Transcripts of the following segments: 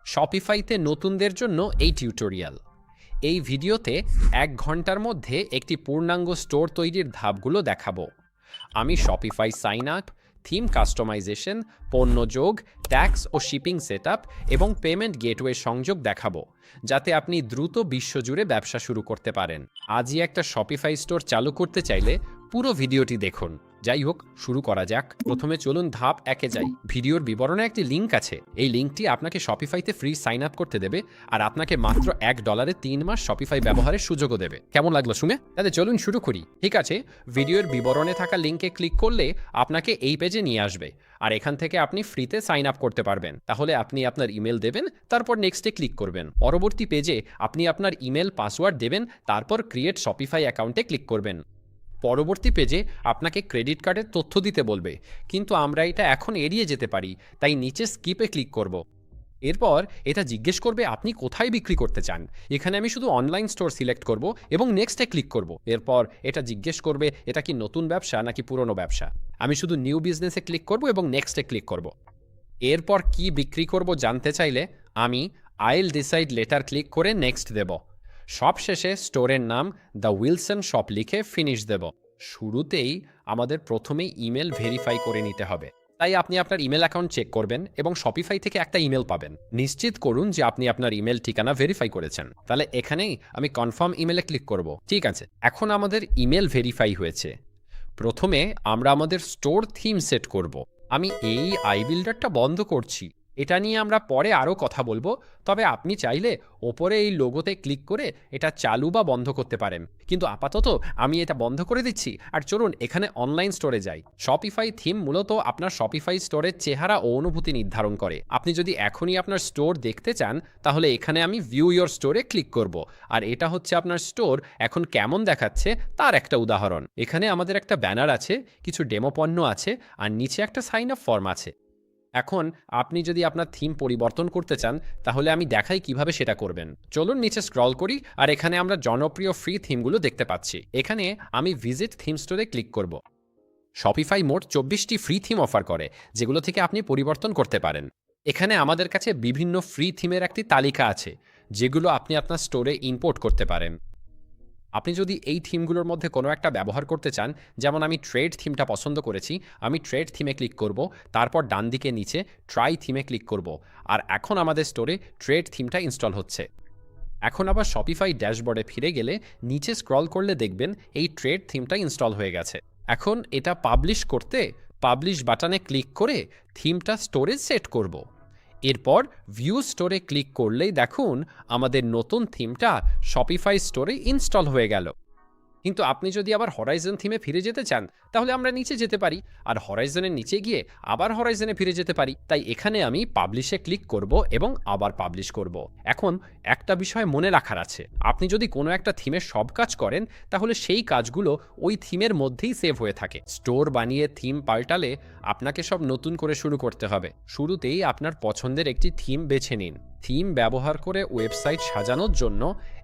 শপিফাইতে নতুনদের জন্য এই টিউটোরিয়াল। এই ভিডিওতে 1 ঘন্টার মধ্যে একটি পূর্ণাঙ্গ স্টোর তৈরির ধাপগুলো দেখাবো। আমি Shopify sign up, theme customisation, পণ্য যোগ, ট্যাক্স ও শিপিং সেটআপ এবং পেমেন্ট গেটওয়ে সংযোগ দেখাবো, যাতে আপনি দ্রুত বিশ্বজুড়ে ব্যবসা শুরু করতে পারেন। আজই একটা শপিফাই স্টোর চালু করতে চাইলে পুরো ভিডিওটি দেখুন। যাই হোক, শুরু করা যাক। প্রথমে চলুন ধাপ 1-এ যাই। ভিডিওর বিবরণে একটি লিঙ্ক আছে। এই লিঙ্কটি আপনাকে শপিফাইতে ফ্রি সাইন আপ করতে দেবে আর আপনাকে মাত্র $1 3 মাস শপিফাই ব্যবহারের সুযোগও দেবে। কেমন লাগলো শুনে? তাহলে চলুন শুরু করি। ঠিক আছে, ভিডিওর বিবরণে থাকা লিঙ্কে ক্লিক করলে আপনাকে এই পেজে নিয়ে আসবে আর এখান থেকে আপনি ফ্রিতে সাইন আপ করতে পারবেন। তাহলে আপনি আপনার ইমেল দেবেন, তারপর নেক্সটে ক্লিক করবেন। পরবর্তী পেজে আপনি আপনার ইমেল পাসওয়ার্ড দেবেন, তারপর ক্রিয়েট শপিফাই অ্যাকাউন্টে ক্লিক করবেন। পরবর্তী পেজে আপনাকে ক্রেডিট কার্ডের তথ্য দিতে বলবে, কিন্তু আমরা এটা এখন এড়িয়ে যেতে পারি, তাই নিচে স্কিপে ক্লিক করব। এরপর এটা জিজ্ঞেস করবে আপনি কোথায় বিক্রি করতে চান। এখানে আমি শুধু অনলাইন স্টোর সিলেক্ট করব এবং নেক্সটে ক্লিক করব। এরপর এটা জিজ্ঞেস করবে এটা কি নতুন ব্যবসা নাকি পুরনো ব্যবসা। আমি শুধু নিউ বিজনেসে ক্লিক করব এবং নেক্সটে ক্লিক করব। এরপর কি বিক্রি করব জানতে চাইলে আমি আইল ডিসাইড লেটার ক্লিক করে নেক্সট দেব। সবশেষে স্টোরের নাম দ্য উইলসন শপ লিখে ফিনিশ দেব। শুরুতেই আমাদের প্রথমেই ইমেল ভেরিফাই করে নিতে হবে, তাই আপনি আপনার ইমেল অ্যাকাউন্ট চেক করবেন এবং শপিফাই থেকে একটা ইমেল পাবেন। নিশ্চিত করুন যে আপনি আপনার ইমেল ঠিকানা ভেরিফাই করেছেন। তাহলে এখানেই আমি কনফার্ম ইমেলে ক্লিক করব। ঠিক আছে, এখন আমাদের ইমেল ভেরিফাই হয়েছে। প্রথমে আমরা আমাদের স্টোর থিম সেট করব। আমি এই আই বিল্ডারটা বন্ধ করছি। এটা নিয়ে আমরা পরে আরও কথা বলবো, তবে আপনি চাইলে ওপরে এই লোগোতে ক্লিক করে এটা চালু বা বন্ধ করতে পারেন, কিন্তু আপাতত আমি এটা বন্ধ করে দিচ্ছি। আর চলুন এখানে অনলাইন স্টোরে যাই। শপিফাই থিম মূলত আপনার শপিফাই স্টোরের চেহারা ও অনুভূতি নির্ধারণ করে। আপনি যদি এখনই আপনার স্টোর দেখতে চান, তাহলে এখানে আমি ভিউ ইয়োর স্টোরে ক্লিক করব। আর এটা হচ্ছে আপনার স্টোর এখন কেমন দেখাচ্ছে তার একটা উদাহরণ। এখানে আমাদের একটা ব্যানার আছে, কিছু ডেমো পণ্য আছে আর নিচে একটা সাইন আপ ফর্ম আছে। এখন আপনি যদি আপনার থিম পরিবর্তন করতে চান, তাহলে আমি দেখাই কিভাবে সেটা করবেন। চলুন নিচে স্ক্রল করি আর এখানে আমরা জনপ্রিয় ফ্রি থিমগুলো দেখতে পাচ্ছি। এখানে আমি ভিজিট থিম স্টোরে ক্লিক করব। শপিফাই মোট 24টি ফ্রি থিম অফার করে, যেগুলো থেকে আপনি পরিবর্তন করতে পারেন। এখানে আমাদের কাছে বিভিন্ন ফ্রি থিমের একটি তালিকা আছে, যেগুলো আপনি আপনার স্টোরে ইম্পোর্ট করতে পারেন। আপনি যদি এই থিমগুলোর মধ্যে কোনো একটা ব্যবহার করতে চান, যেমন আমি ট্রেড থিমটা পছন্দ করেছি, আমি ট্রেড থিমে ক্লিক করব, তারপর ডান দিকে নিচে ট্রাই থিমে ক্লিক করব। আর এখন আমাদের স্টোরে ট্রেড থিমটা ইনস্টল হচ্ছে। এখন আবার শপিফাই ড্যাশবোর্ডে ফিরে গেলে নিচে স্ক্রল করলে দেখবেন এই ট্রেড থিমটা ইনস্টল হয়ে গেছে। এখন এটা পাবলিশ করতে পাবলিশ বাটনে ক্লিক করে থিমটা স্টোরে সেট করব। এরপর ভিউ স্টোরে ক্লিক করলেই দেখুন আমাদের নতুন থিমটা শপিফাই স্টোরে ইনস্টল হয়ে গেল। কিন্তু আপনি যদি আবার হরাইজন থিমে ফিরে যেতে চান, তাহলে আমরা নিচে যেতে পারি আর হরাইজনের নিচে গিয়ে আবার হরাইজনে ফিরে যেতে পারি। তাই এখানে আমি পাবলিশে ক্লিক করব এবং আবার পাবলিশ করব। এখন একটা বিষয় মনে রাখার আছে, আপনি যদি কোনো একটা থিমের সব কাজ করেন, তাহলে সেই কাজগুলো ওই থিমের মধ্যেই সেভ হয়ে থাকে। স্টোর বানিয়ে থিম পাল্টালে আপনাকে সব নতুন করে শুরু করতে হবে। শুরুতেই আপনার পছন্দের একটি থিম বেছে নিন। থিম ব্যবহার করে ওয়েবসাইট সাজানোর জন্য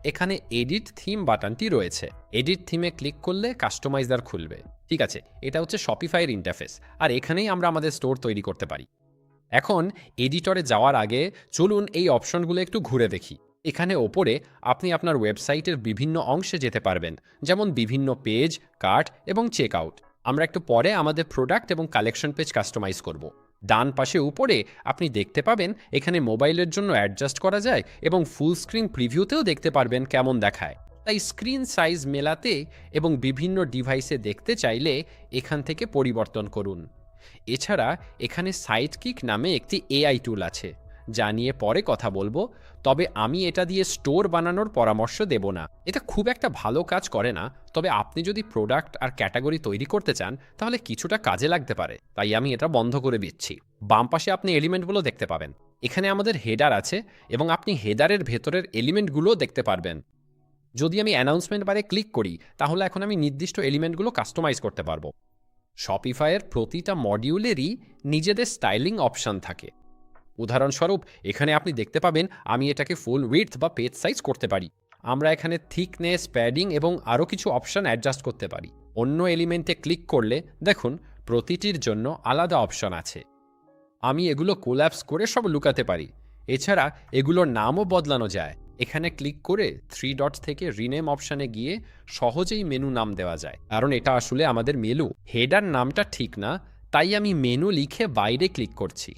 এখানে এডিট থিম বাটনটি রয়েছে। এডিট থিমে ক্লিক করলে কাস্টমাইজার খুলবে। ঠিক আছে, এটা হচ্ছে শপিফাইয়ের ইন্টারফেস আর এখানেই আমরা আমাদের স্টোর তৈরি করতে পারি। এখন এডিটরে যাওয়ার আগে চলুন এই অপশনগুলো একটু ঘুরে দেখি। এখানে ওপরে আপনি আপনার ওয়েবসাইটের বিভিন্ন অংশে যেতে পারবেন, যেমন বিভিন্ন পেজ, কার্ট এবং চেক আউট। আমরা একটু পরে আমাদের প্রোডাক্ট এবং কালেকশন পেজ কাস্টমাইজ করব। ডান পাশে উপরে আপনি দেখতে পাবেন এখানে মোবাইলের জন্য অ্যাডজাস্ট করা যায় এবং ফুল স্ক্রিন প্রিভিউতেও দেখতে পারবেন কেমন দেখায়। তাই স্ক্রিন সাইজ মেলাতে এবং বিভিন্ন ডিভাইসে দেখতে চাইলে এখান থেকে পরিবর্তন করুন। এছাড়া এখানে সাইডকিক নামে একটি এআই টুল আছে, যা নিয়ে পরে কথা বলবো, তবে আমি এটা দিয়ে স্টোর বানানোর পরামর্শ দেব না। এটা খুব একটা ভালো কাজ করে না, তবে আপনি যদি প্রোডাক্ট আর ক্যাটাগরি তৈরি করতে চান, তাহলে কিছুটা কাজে লাগতে পারে, তাই আমি এটা বন্ধ করে দিচ্ছি। বাম পাশে আপনি এলিমেন্টগুলো দেখতে পাবেন। এখানে আমাদের হেডার আছে এবং আপনি হেডারের ভেতরের এলিমেন্টগুলো দেখতে পারবেন। যদি আমি অ্যানাউন্সমেন্ট বারে ক্লিক করি, তাহলে এখন আমি নির্দিষ্ট এলিমেন্টগুলো কাস্টমাইজ করতে পারবো। শপিফাইয়ের প্রতিটা মডিউলেরই নিজেদের স্টাইলিং অপশন থাকে। উদাহরণস্বরূপ এখানে আপনি দেখতে পাবেন আমি এটাকে ফুল উইডথ বা পেজ সাইজ করতে পারি। আমরা এখানে থিকনেস, প্যাডিং এবং আরও কিছু অপশন অ্যাডজাস্ট করতে পারি। অন্য এলিমেন্টে ক্লিক করলে দেখুন প্রতিটির জন্য আলাদা অপশন আছে। আমি এগুলো কোল্যাপস করে সব লুকাতে পারি। এছাড়া এগুলোর নামও বদলানো যায়। এখানে ক্লিক করে 3 ডটস থেকে রিনেম অপশানে গিয়ে সহজেই মেনু নাম দেওয়া যায়, কারণ এটা আসলে আমাদের মেনু। হেডার নামটা ঠিক না, তাই আমি মেনু লিখে বাইরে ক্লিক করছি।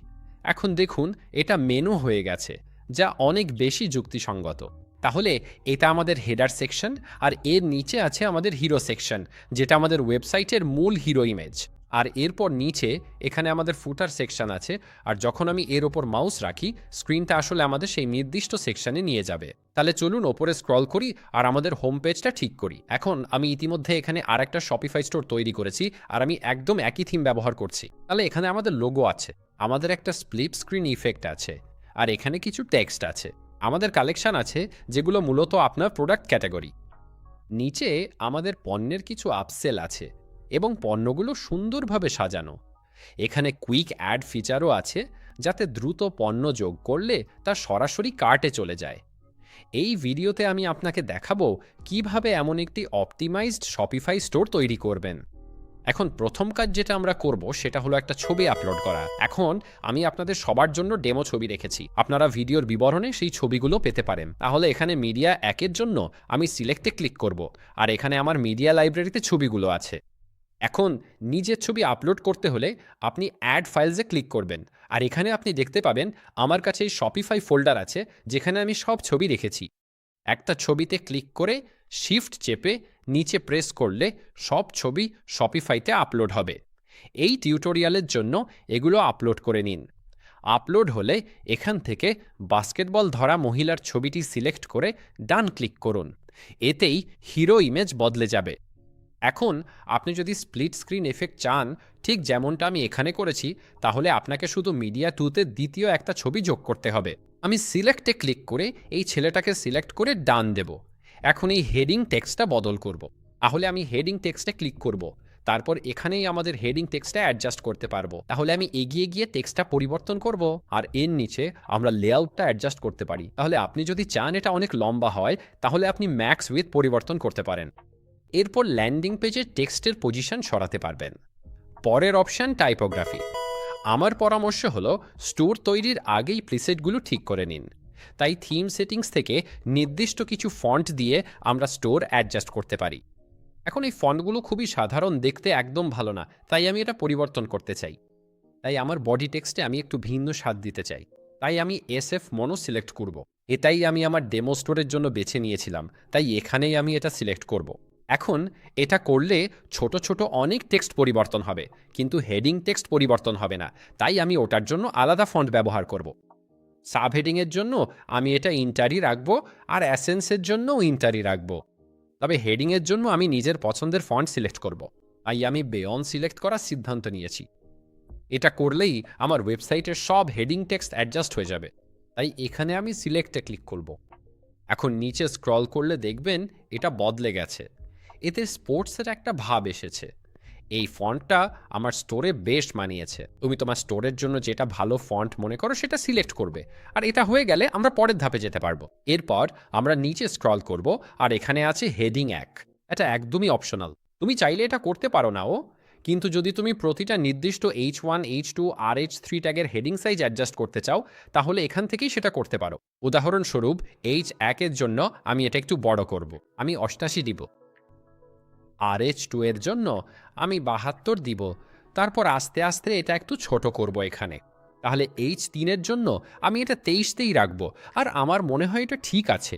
এখন দেখুন এটা মেনু হয়ে গেছে, যা অনেক বেশি যুক্তিসঙ্গত। তাহলে এটা আমাদের হেডার সেকশন, আর এর নিচে আছে আমাদের হিরো সেকশন, যেটা আমাদের ওয়েবসাইটের মূল হিরো ইমেজ। আর এরপর নিচে এখানে আমাদের ফুটার সেকশন আছে, আর যখন আমি এর ওপর মাউস রাখি স্ক্রিনটা আসলে আমাদের সেই নির্দিষ্ট সেকশনে নিয়ে যাবে। তাহলে চলুন ওপরে স্ক্রল করি আর আমাদের হোম পেজটা ঠিক করি। এখন আমি ইতিমধ্যে এখানে আরেকটা শপিফাই স্টোর তৈরি করেছি, আর আমি একদম একই থিম ব্যবহার করছি। তাহলে এখানে আমাদের লোগো আছে, আমাদের একটা স্প্লিট স্ক্রিন ইফেক্ট আছে, আর এখানে কিছু টেক্সট আছে। আমাদের কালেকশন আছে যেগুলো মূলত আপনার প্রোডাক্ট ক্যাটাগরি। নিচে আমাদের পণ্যের কিছু আপসেল আছে এবং পণ্যগুলো সুন্দরভাবে সাজানো। এখানে কুইক অ্যাড ফিচারও আছে, যাতে দ্রুত পণ্য যোগ করলে তা সরাসরি কার্টে চলে যায়। এই ভিডিওতে আমি আপনাকে দেখাবো কিভাবে এমন একটি অপটিমাইজড শপিফাই স্টোর তৈরি করবেন। এখন প্রথম কাজ যেটা আমরা করব সেটা হলো একটা ছবি আপলোড করা। এখন আমি আপনাদের সবার জন্য ডেমো ছবি রেখেছি, আপনারা ভিডিওর বিবরণে সেই ছবিগুলো পেতে পারেন। তাহলে এখানে মিডিয়া 1-এর জন্য আমি সিলেক্টে ক্লিক করব, আর এখানে আমার মিডিয়া লাইব্রেরিতে ছবিগুলো আছে। এখন নিজের ছবি আপলোড করতে হলে আপনি অ্যাড ফাইলসে ক্লিক করবেন, আর এখানে আপনি দেখতে পাবেন আমার কাছে এই শপিফাই ফোল্ডার আছে, যেখানে আমি সব ছবি রেখেছি। একটা ছবিতে ক্লিক করে শিফট চেপে নিচে প্রেস করলে সব ছবি শপিফাইতে আপলোড হবে। এই টিউটোরিয়ালের জন্য এগুলো আপলোড করে নিন। আপলোড হলে এখান থেকে বাস্কেটবল ধরা মহিলার ছবিটি সিলেক্ট করে ডান ক্লিক করুন। এতেই হিরো ইমেজ বদলে যাবে। এখন আপনি যদি স্প্লিট স্ক্রিন এফেক্ট চান, ঠিক যেমনটা আমি এখানে করেছি, তাহলে আপনাকে শুধু মিডিয়া 2তে দ্বিতীয় একটা ছবি যোগ করতে হবে। আমি সিলেক্টে ক্লিক করে এই ছেলেটাকে সিলেক্ট করে ডান দেব। এখন এই হেডিং টেক্সটটা বদল করব। তাহলে আমি হেডিং টেক্সটে ক্লিক করব, তারপর এখানেই আমাদের হেডিং টেক্সটটা অ্যাডজাস্ট করতে পারবো। তাহলে আমি এগিয়ে গিয়ে টেক্সটটা পরিবর্তন করব, আর এর নিচে আমরা লেআউটটা অ্যাডজাস্ট করতে পারি। তাহলে আপনি যদি চান এটা অনেক লম্বা হয়, তাহলে আপনি ম্যাক্স উইথ পরিবর্তন করতে পারেন। এরপর ল্যান্ডিং পেজে টেক্সটের পজিশন সরাতে পারবেন। পরের অপশান টাইপোগ্রাফি। আমার পরামর্শ হলো স্টোর তৈরির আগেই প্রিসেটগুলো ঠিক করে নিন। তাই থিম সেটিংস থেকে নির্দিষ্ট কিছু ফন্ট দিয়ে আমরা স্টোর অ্যাডজাস্ট করতে পারি। এখন এই ফন্টগুলো খুবই সাধারণ, দেখতে একদম ভালো না, তাই আমি এটা পরিবর্তন করতে চাই। তাই আমার বডি টেক্সটে আমি একটু ভিন্ন স্বাদ দিতে চাই, তাই আমি SF মনো সিলেক্ট করব। এটাই আমি আমার ডেমো স্টোরের জন্য বেছে নিয়েছিলাম, তাই এখানেই আমি এটা সিলেক্ট করব। এখন এটা করলে ছোট ছোট অনেক টেক্সট পরিবর্তন হবে, কিন্তু হেডিং টেক্সট পরিবর্তন হবে না, তাই আমি ওটার জন্য আলাদা ফন্ট ব্যবহার করব। সাব হেডিংয়ের জন্য আমি এটা ইন্টারি রাখবো, আর অ্যাসেন্সের জন্যও ইন্টারি রাখবো। তবে হেডিংয়ের জন্য আমি নিজের পছন্দের ফন্ট সিলেক্ট করব। তাই আমি বেয়ন সিলেক্ট করার সিদ্ধান্ত নিয়েছি। এটা করলেই আমার ওয়েবসাইটের সব হেডিং টেক্সট অ্যাডজাস্ট হয়ে যাবে। তাই এখানে আমি সিলেক্টে ক্লিক করব। এখন নিচে স্ক্রল করলে দেখবেন এটা বদলে গেছে, এতে স্পোর্টসের একটা ভাব এসেছে। এই ফন্টটা আমার স্টোরে বেশ মানিয়েছে। তুমি তোমার স্টোরের জন্য যেটা ভালো ফন্ট মনে করো সেটা সিলেক্ট করবে, আর এটা হয়ে গেলে আমরা পরের ধাপে যেতে পারবো। এরপর আমরা নিচে স্ক্রল করব, আর এখানে আছে হেডিং 1। এটা একদমই অপশনাল, তুমি চাইলে এটা করতে পারো নাও, কিন্তু যদি তুমি প্রতিটা নির্দিষ্ট H1, H2 আর H3 ট্যাগের হেডিং সাইজ অ্যাডজাস্ট করতে চাও, তাহলে এখান থেকেই সেটা করতে পারো। উদাহরণস্বরূপ H1 এর জন্য আমি এটা একটু বড় করব, আমি 88 দিব। RH2 এর জন্য আমি 72 দিব, তারপর আস্তে আস্তে এটা একটু ছোট করব এখানে। তাহলে H3 এর জন্য আমি এটা 23তেই রাখবো, আর আমার মনে হয় এটা ঠিক আছে।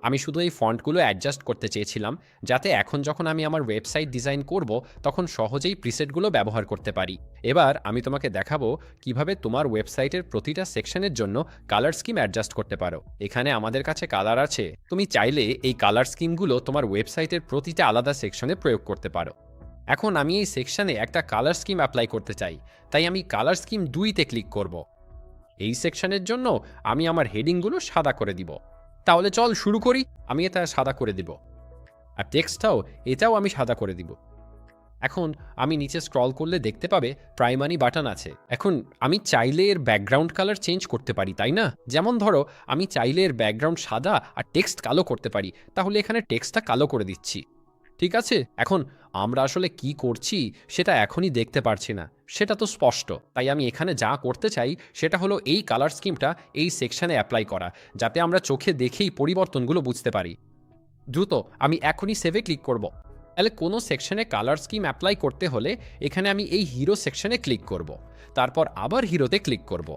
আমি শুধু এই ফন্টগুলো অ্যাডজাস্ট করতে চেয়েছিলাম, যাতে এখন যখন আমি আমার ওয়েবসাইট ডিজাইন করব তখন সহজেই প্রিসেটগুলো ব্যবহার করতে পারি। এবার আমি তোমাকে দেখাবো কিভাবে তোমার ওয়েবসাইটের প্রতিটা সেকশনের জন্য কালার স্কিম অ্যাডজাস্ট করতে পারো। এখানে আমাদের কাছে কালার আছে, তুমি চাইলে এই কালার স্কিমগুলো তোমার ওয়েবসাইটের প্রতিটা আলাদা সেকশনে প্রয়োগ করতে পারো। এখন আমি এই সেকশনে একটা কালার স্কিম অ্যাপ্লাই করতে চাই, তাই আমি কালার স্কিম 2তে ক্লিক করব। এই সেকশনের জন্য আমি আমার হেডিংগুলো সাদা করে দিব। তাহলে চল শুরু করি। আমি এটা সাদা করে দিব, আর এটাও আমি সাদা করে দিব। এখন আমি নিচে স্ক্রল করলে দেখতে পাবে প্রাইমারি বাটন আছে। এখন আমি চাইলে এর ব্যাকগ্রাউন্ড কালার চেঞ্জ করতে পারি, তাই না? যেমন ধরো আমি চাইলে এর ব্যাকগ্রাউন্ড সাদা আর টেক্সট কালো করতে পারি, তাহলে এখানে টেক্সটটা কালো করে দিচ্ছি। ঠিক আছে, এখন আমরা আসলে কি করছি সেটা এখনই দেখতে পারছি না, সেটা তো স্পষ্ট। তাই আমি এখানে যা করতে চাই সেটা হলো এই কালার স্কিমটা এই সেকশনে অ্যাপ্লাই করা, যাতে আমরা চোখে দেখেই পরিবর্তনগুলো বুঝতে পারি। দ্রুত আমি এখনই সেভে ক্লিক করব। তাহলে কোনো সেকশনে কালার স্কিম অ্যাপ্লাই করতে হলে এখানে আমি এই হিরো সেকশনে ক্লিক করব, তারপর আবার হিরোতে ক্লিক করব।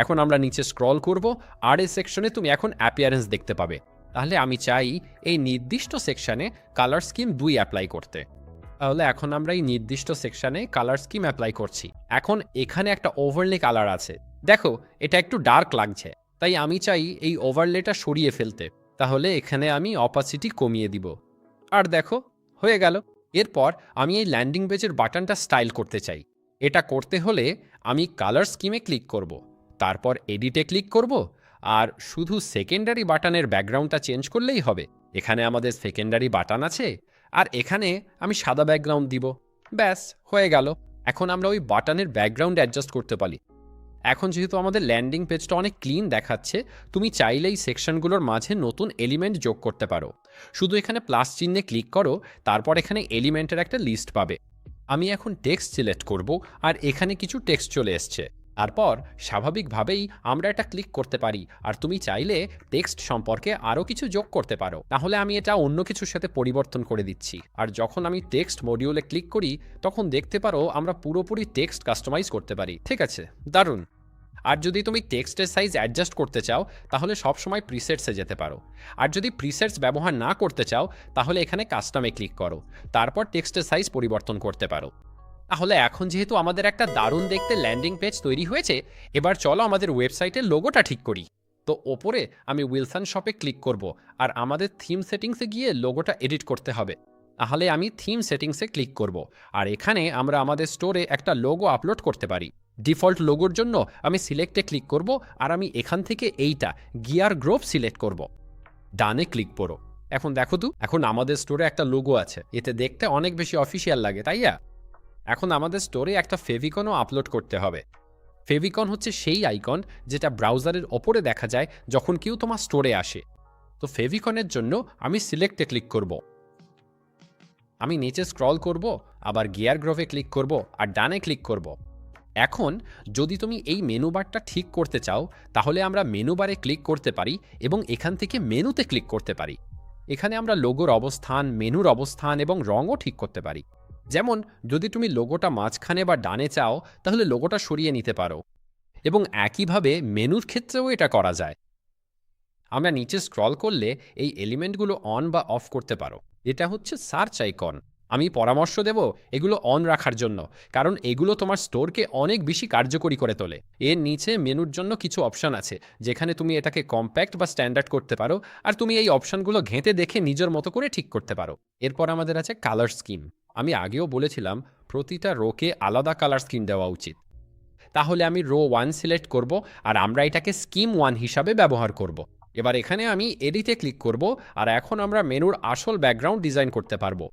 এখন আমরা নিচে স্ক্রল করব, আর এই সেকশনে তুমি এখন অ্যাপিয়ারেন্স দেখতে পাবে। তাহলে আমি চাই এই নির্দিষ্ট সেকশনে কালার স্কিম 2 অ্যাপ্লাই করতে। তাহলে এখন আমরা এই নির্দিষ্ট সেকশনে কালার স্কিম অ্যাপ্লাই করছি। এখন এখানে একটা ওভারলে কালার আছে, দেখো এটা একটু ডার্ক লাগছে, তাই আমি চাই এই ওভারলেটা সরিয়ে ফেলতে। তাহলে এখানে আমি অপাসিটি কমিয়ে দিব, আর দেখো হয়ে গেল। এরপর আমি এই ল্যান্ডিং পেজের বাটনটা স্টাইল করতে চাই। এটা করতে হলে আমি কালার স্কিমে ক্লিক করব, তারপর এডিটে ক্লিক করব, আর শুধু সেকেন্ডারি বাটনের ব্যাকগ্রাউন্ডটা চেঞ্জ করলেই হবে। এখানে আমাদের সেকেন্ডারি বাটন আছে, আর এখানে আমি সাদা ব্যাকগ্রাউন্ড দিব। ব্যাস হয়ে গেল। এখন আমরা ওই বাটনের ব্যাকগ্রাউন্ড অ্যাডজাস্ট করতে পারি। এখন যেহেতু আমাদের ল্যান্ডিং পেজটা অনেক ক্লিন দেখাচ্ছে, তুমি চাইলেই সেকশনগুলোর মাঝে নতুন এলিমেন্ট যোগ করতে পারো। শুধু এখানে প্লাস চিহ্নে ক্লিক করো, তারপর এখানে এলিমেন্টের একটা লিস্ট পাবে। আমি এখন টেক্সট সিলেক্ট করব, আর এখানে কিছু টেক্সট চলে এসছে। তারপর স্বাভাবিকভাবেই আমরা এটা ক্লিক করতে পারি, আর তুমি চাইলে টেক্সট সম্পর্কে আরও কিছু যোগ করতে পারো। তাহলে আমি এটা অন্য কিছুর সাথে পরিবর্তন করে দিচ্ছি, আর যখন আমি টেক্সট মডিউলে ক্লিক করি তখন দেখতে পারো আমরা পুরোপুরি টেক্সট কাস্টমাইজ করতে পারি। ঠিক আছে, দারুণ। আর যদি তুমি টেক্সটের সাইজ অ্যাডজাস্ট করতে চাও তাহলে সবসময় প্রিসেটসে যেতে পারো। আর যদি প্রিসেটস ব্যবহার না করতে চাও তাহলে এখানে কাস্টমে ক্লিক করো, তারপর টেক্সটের সাইজ পরিবর্তন করতে পারো। তাহলে এখন যেহেতু আমাদের একটা দারুণ দেখতে ল্যান্ডিং পেজ তৈরি হয়েছে, এবার চলো আমাদের ওয়েবসাইটের লোগোটা ঠিক করি। তো ওপরে আমি উইলসন শপে ক্লিক করব, আর আমাদের থিম সেটিংসে গিয়ে লোগোটা এডিট করতে হবে। তাহলে আমি থিম সেটিংসে ক্লিক করব, আর এখানে আমরা আমাদের স্টোরে একটা লোগো আপলোড করতে পারি। ডিফল্ট লোগোর জন্য আমি সিলেক্টে ক্লিক করব, আর আমি এখান থেকে এইটা গিয়ার গ্রোভ সিলেক্ট করব। ডানে ক্লিক করো। এখন দেখো তো, এখন আমাদের স্টোরে একটা লোগো আছে, এতে দেখতে অনেক বেশি অফিসিয়াল লাগে, তাই না? এখন আমাদের স্টোরে একটা ফেভিকনও আপলোড করতে হবে। ফেভিকন হচ্ছে সেই আইকন যেটা ব্রাউজারের ওপরে দেখা যায় যখন কেউ তোমার স্টোরে আসে। তো ফেভিকনের জন্য আমি সিলেক্টে ক্লিক করব, আমি নিচে স্ক্রল করব, আবার গিয়ার গ্রোভে ক্লিক করব, আর ডানে ক্লিক করব। এখন যদি তুমি এই মেনু বারটা ঠিক করতে চাও তাহলে আমরা মেনু বারে ক্লিক করতে পারি এবং এখান থেকে মেনুতে ক্লিক করতে পারি। এখানে আমরা লোগোর অবস্থান, মেনুর অবস্থান এবং রঙও ঠিক করতে পারি। যেমন যদি তুমি লোগোটা মাঝখানে বা ডানে চাও তাহলে লোগোটা সরিয়ে নিতে পারো, এবং একইভাবে মেনুর ক্ষেত্রেও এটা করা যায়। আমরা নিচে স্ক্রল করলে এই এলিমেন্টগুলো অন বা অফ করতে পারো। এটা হচ্ছে সার্চ আইকন। আমি পরামর্শ দেব এগুলো অন রাখার জন্য, কারণ এগুলো তোমার স্টোরকে অনেক বেশি কার্যকরী করে তোলে। এর নিচে মেনুর জন্য কিছু অপশন আছে যেখানে তুমি এটাকে কম্প্যাক্ট বা স্ট্যান্ডার্ড করতে পারো, আর তুমি এই অপশনগুলো ঘেঁটে দেখে নিজের মতো করে ঠিক করতে পারো। এরপর আমাদের আছে কালার স্কিম। আমি আগেও বলেছিলাম প্রতিটা রোকে আলাদা কালার স্কিম দেওয়া উচিত। তাহলে আমি রো 1 সিলেক্ট করব, আর আমরা এটাকে স্কিম 1 হিসাবে ব্যবহার করব। এবার এখানে আমি এডিটে ক্লিক করব, আর এখন আমরা মেনুর আসল ব্যাকগ্রাউন্ড ডিজাইন করতে পারবো।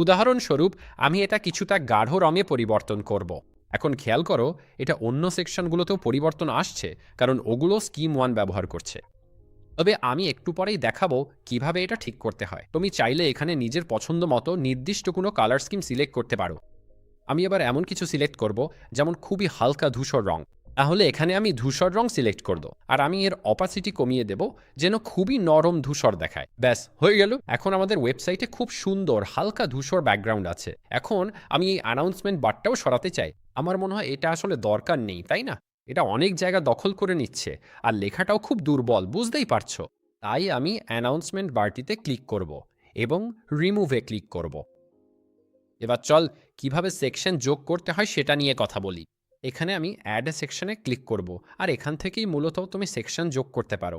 উদাহরণস্বরূপ আমি এটা কিছুটা গাঢ় রঙে পরিবর্তন করব। এখন খেয়াল করো এটা অন্য সেকশনগুলোতেও পরিবর্তন আসছে, কারণ ওগুলো স্কিম 1 ব্যবহার করছে। তবে আমি একটু পরেই দেখাবো কিভাবে এটা ঠিক করতে হয়। তুমি চাইলে এখানে নিজের পছন্দ মতো নির্দিষ্ট কোনো কালার স্কিম সিলেক্ট করতে পারো। আমি এবার এমন কিছু সিলেক্ট করব যেমন খুবই হালকা ধূসর রং। তাহলে এখানে আমি ধূসর রং সিলেক্ট করব, আর আমি এর অপাসিটি কমিয়ে দেব যেন খুবই নরম ধূসর দেখায়। ব্যাস হয়ে গেল। এখন আমাদের ওয়েবসাইটে খুব সুন্দর হালকা ধূসর ব্যাকগ্রাউন্ড আছে। এখন আমি এই অ্যানাউন্সমেন্ট বারটাও সরাতে চাই। আমার মনে হয় এটা আসলে দরকার নেই, তাই না? এটা অনেক জায়গা দখল করে নিচ্ছে, আর লেখাটাও খুব দুর্বল, বুঝতেই পারছো। তাই আমি অ্যানাউন্সমেন্ট বারটিতে ক্লিক করব এবং রিমুভে ক্লিক করব। এবার চল কিভাবে সেকশন যোগ করতে হয় সেটা নিয়ে কথা বলি। এখানে আমি অ্যাড এ সেকশনে ক্লিক করব, আর এখান থেকেই মূলত তুমি সেকশন যোগ করতে পারো।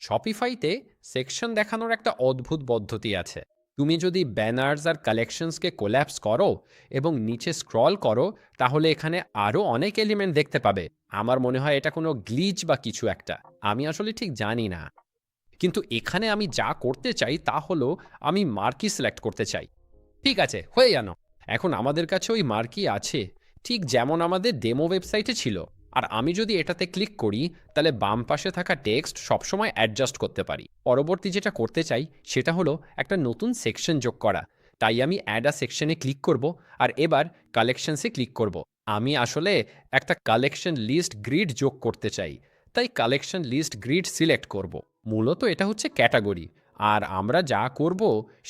শপিফাইতে সেকশন দেখানোর একটা অদ্ভুত পদ্ধতি আছে। তুমি যদি ব্যানার্স আর কালেকশনসকে কোল্যাপস করো এবং নিচে স্ক্রল করো তাহলে এখানে আরও অনেক এলিমেন্ট দেখতে পাবে। আমার মনে হয় এটা কোনো গ্লিচ বা কিছু একটা, আমি আসলে ঠিক জানি না। কিন্তু এখানে আমি যা করতে চাই তা হলো আমি মার্কি সিলেক্ট করতে চাই। ঠিক আছে, হয়ে জানো। এখন আমাদের কাছে ওই মার্কি আছে, ঠিক যেমন আমাদের ডেমো ওয়েবসাইটে ছিল। আর আমি যদি এটাতে ক্লিক করি তাহলে বাম পাশে থাকা টেক্সট সবসময় অ্যাডজাস্ট করতে পারি। পরবর্তী যেটা করতে চাই সেটা হলো একটা নতুন সেকশন যোগ করা। তাই আমি অ্যাড আ সেকশনে ক্লিক করব আর এবার কালেকশনসে ক্লিক করব। আমি আসলে একটা কালেকশন লিস্ট গ্রিড যোগ করতে চাই, তাই কালেকশন লিস্ট গ্রিড সিলেক্ট করব। মূলত এটা হচ্ছে ক্যাটাগরি, আর আমরা যা করব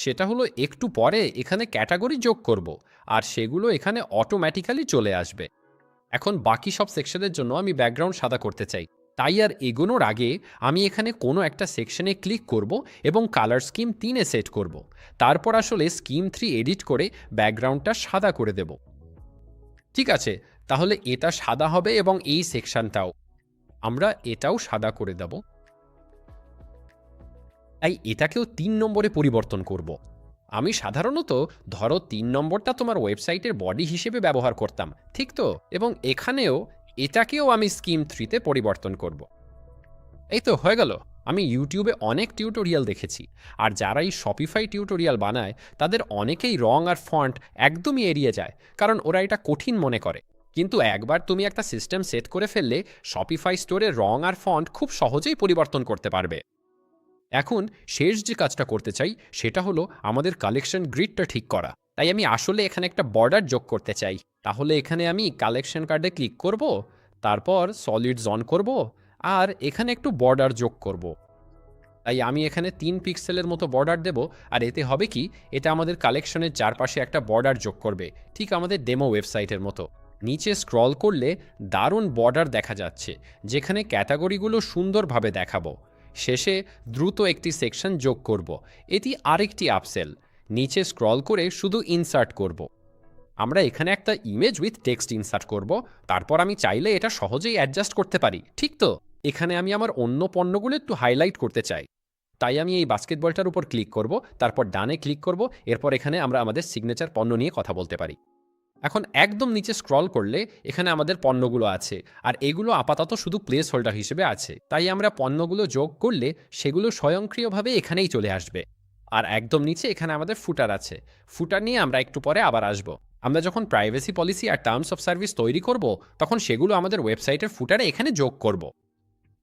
সেটা হলো একটু পরে এখানে ক্যাটাগরি যোগ করব আর সেগুলো এখানে অটোমেটিক্যালি চলে আসবে। এখন বাকি সব সেকশনের জন্য আমি ব্যাকগ্রাউন্ড সাদা করতে চাই, তাই আর এগোনোর আগে আমি এখানে কোনো একটা সেকশনে ক্লিক করব এবং কালার স্কিম 3-এ সেট করব। তারপর আসলে স্কিম 3 এডিট করে ব্যাকগ্রাউন্ডটা সাদা করে দেব। ঠিক আছে, তাহলে এটা সাদা হবে এবং এই সেকশনটাও আমরা এটাও সাদা করে দেব। তাই এটাকেও 3 নম্বরে পরিবর্তন করব। আমি সাধারণত ধরো 3 নম্বরটা তোমার ওয়েবসাইটের বডি হিসেবে ব্যবহার করতাম, ঠিক তো? এবং এখানেও এটাকেও আমি স্কিম 3-তে পরিবর্তন করব। এই তো হয়ে গেল। আমি ইউটিউবে অনেক টিউটোরিয়াল দেখেছি, আর যারা এই শপিফাই টিউটোরিয়াল বানায় তাদের অনেকেই রং আর ফন্ট একদমই এড়িয়ে যায়, কারণ ওরা এটা কঠিন মনে করে। কিন্তু একবার তুমি একটা সিস্টেম সেট করে ফেললে শপিফাই স্টোরে রং আর ফন্ট খুব সহজেই পরিবর্তন করতে পারবে। এখন শেষ যে কাজটা করতে চাই সেটা হলো আমাদের কালেকশন গ্রিডটা ঠিক করা। তাই আমি আসলে এখানে একটা বর্ডার যোগ করতে চাই। তাহলে এখানে আমি কালেকশন কার্ডে ক্লিক করব, তারপর সলিডস অন করব আর এখানে একটু বর্ডার যোগ করব। তাই আমি এখানে 3 পিক্সেলের মতো বর্ডার দেব। আর এতে হবে কি, এটা আমাদের কালেকশনের চারপাশে একটা বর্ডার যোগ করবে, ঠিক আমাদের ডেমো ওয়েবসাইটের মতো। নিচে স্ক্রল করলে দারুণ বর্ডার দেখা যাচ্ছে, যেখানে ক্যাটাগরিগুলো সুন্দরভাবে দেখাবো। শেষে দ্রুত একটি সেকশন যোগ করব, এটি আরেকটি আপসেল। নিচে স্ক্রল করে শুধু ইনসার্ট করব। আমরা এখানে একটা ইমেজ উইথ টেক্সট ইনসার্ট করব। তারপর আমি চাইলে এটা সহজেই অ্যাডজাস্ট করতে পারি, ঠিক তো? এখানে আমি আমার অন্য পণ্যগুলো একটু হাইলাইট করতে চাই, তাই আমি এই বাস্কেটবলটার উপর ক্লিক করব, তারপর ডানে ক্লিক করব। এরপর এখানে আমরা আমাদের সিগনেচার পণ্য নিয়ে কথা বলতে পারি। এখন একদম নিচে স্ক্রল করলে এখানে আমাদের পণ্যগুলো আছে, আর এগুলো আপাতত শুধু প্লেস হোল্ডার হিসেবে আছে। তাই আমরা পণ্যগুলো যোগ করলে সেগুলো স্বয়ংক্রিয়ভাবে এখানেই চলে আসবে। আর একদম নিচে এখানে আমাদের ফুটার আছে। ফুটার নিয়ে আমরা একটু পরে আবার আসব। আমরা যখন প্রাইভেসি পলিসি আর টার্মস অফ সার্ভিস তৈরি করব তখন সেগুলো আমাদের ওয়েবসাইটের ফুটারে এখানে যোগ করব।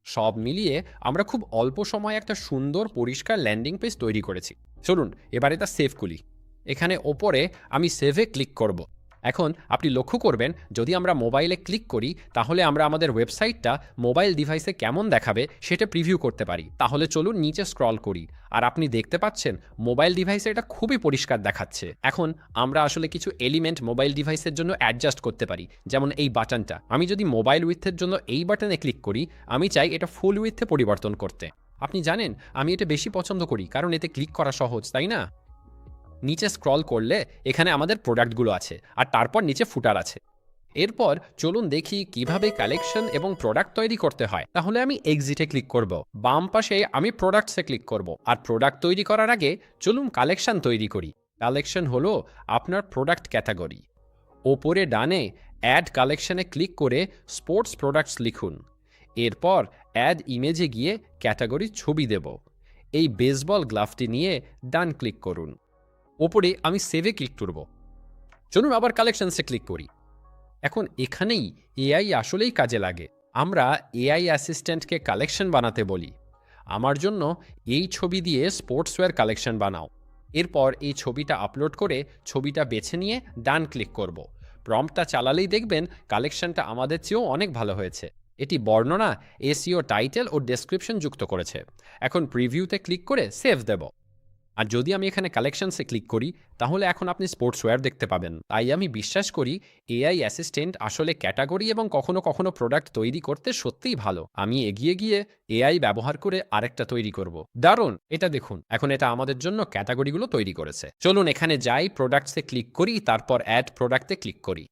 সব মিলিয়ে আমরা খুব অল্প সময়ে একটা সুন্দর পরিষ্কার ল্যান্ডিং পেজ তৈরি করেছি। চলুন এবার এটা সেভ করি। এখানে ওপরে আমি সেভে ক্লিক করব। এখন আপনি লক্ষ্য করবেন, যদি আমরা মোবাইলে ক্লিক করি তাহলে আমরা আমাদের ওয়েবসাইটটা মোবাইল ডিভাইসে কেমন দেখাবে সেটা প্রিভিউ করতে পারি। তাহলে চলুন নিচে স্ক্রল করি, আর আপনি দেখতে পাচ্ছেন মোবাইল ডিভাইসে এটা খুবই পরিষ্কার দেখাচ্ছে। এখন আমরা আসলে কিছু এলিমেন্ট মোবাইল ডিভাইসের জন্য অ্যাডজাস্ট করতে পারি, যেমন এই বাটনটা। আমি যদি মোবাইল উইথের জন্য এই বাটনে ক্লিক করি, আমি চাই এটা ফুল উইথে পরিবর্তন করতে। আপনি জানেন আমি এটা বেশি পছন্দ করি, কারণ এতে ক্লিক করা সহজ, তাই না? নিচে স্ক্রল করলে এখানে আমাদের প্রোডাক্টগুলো আছে, আর তারপর নিচে ফুটার আছে। এরপর চলুন দেখি কিভাবে কালেকশন এবং প্রোডাক্ট তৈরি করতে হয়। তাহলে আমি এক্সিটে ক্লিক করব। বাম পাশে আমি প্রোডাক্টসে ক্লিক করব। আর প্রোডাক্ট তৈরি করার আগে চলুন কালেকশন তৈরি করি। কালেকশন হলো আপনার প্রোডাক্ট ক্যাটাগরি। ওপরে ডানে অ্যাড কালেকশনে ক্লিক করে স্পোর্টস প্রোডাক্টস লিখুন। এরপর অ্যাড ইমেজে গিয়ে ক্যাটাগরির ছবি দেব। এই বেসবল গ্লাভটি নিয়ে ডান ক্লিক করুন। ওপরে আমি সেভে ক্লিক করব। চলুন আবার কালেকশনসে ক্লিক করি। এখন এখানেই এআই আসলেই কাজে লাগে। আমরা এআই অ্যাসিস্ট্যান্টকে কালেকশন বানাতে বলি, আমার জন্য এই ছবি দিয়ে স্পোর্টসওয়্যার কালেকশন বানাও। এরপর এই ছবিটা আপলোড করে ছবিটা বেছে নিয়ে ডান ক্লিক করব। প্রম্পটটা চালালেই দেখবেন কালেকশনটা আমাদের চেয়েও অনেক ভালো হয়েছে। এটি বর্ণনা, এসইও, টাইটেল ও ডেসক্রিপশন যুক্ত করেছে। এখন প্রিভিউতে ক্লিক করে সেভ দেব। আর যদি আমি এখানে কালেকশনসে ক্লিক করি তাহলে এখন আপনি স্পোর্টসওয়্যার দেখতে পাবেন। তাই আমি বিশ্বাস করি এআই অ্যাসিস্ট্যান্ট আসলে ক্যাটাগরি এবং কখনো কখনো প্রোডাক্ট তৈরি করতে সত্যিই ভালো। আমি এগিয়ে গিয়ে এআই ব্যবহার করে আরেকটা তৈরি করব। দারুণ, এটা দেখুন, এখন এটা আমাদের জন্য ক্যাটাগরিগুলো তৈরি করেছে। চলুন এখানে যাই, প্রোডাক্টসে ক্লিক করি, তারপর অ্যাড প্রোডাক্টে ক্লিক করি।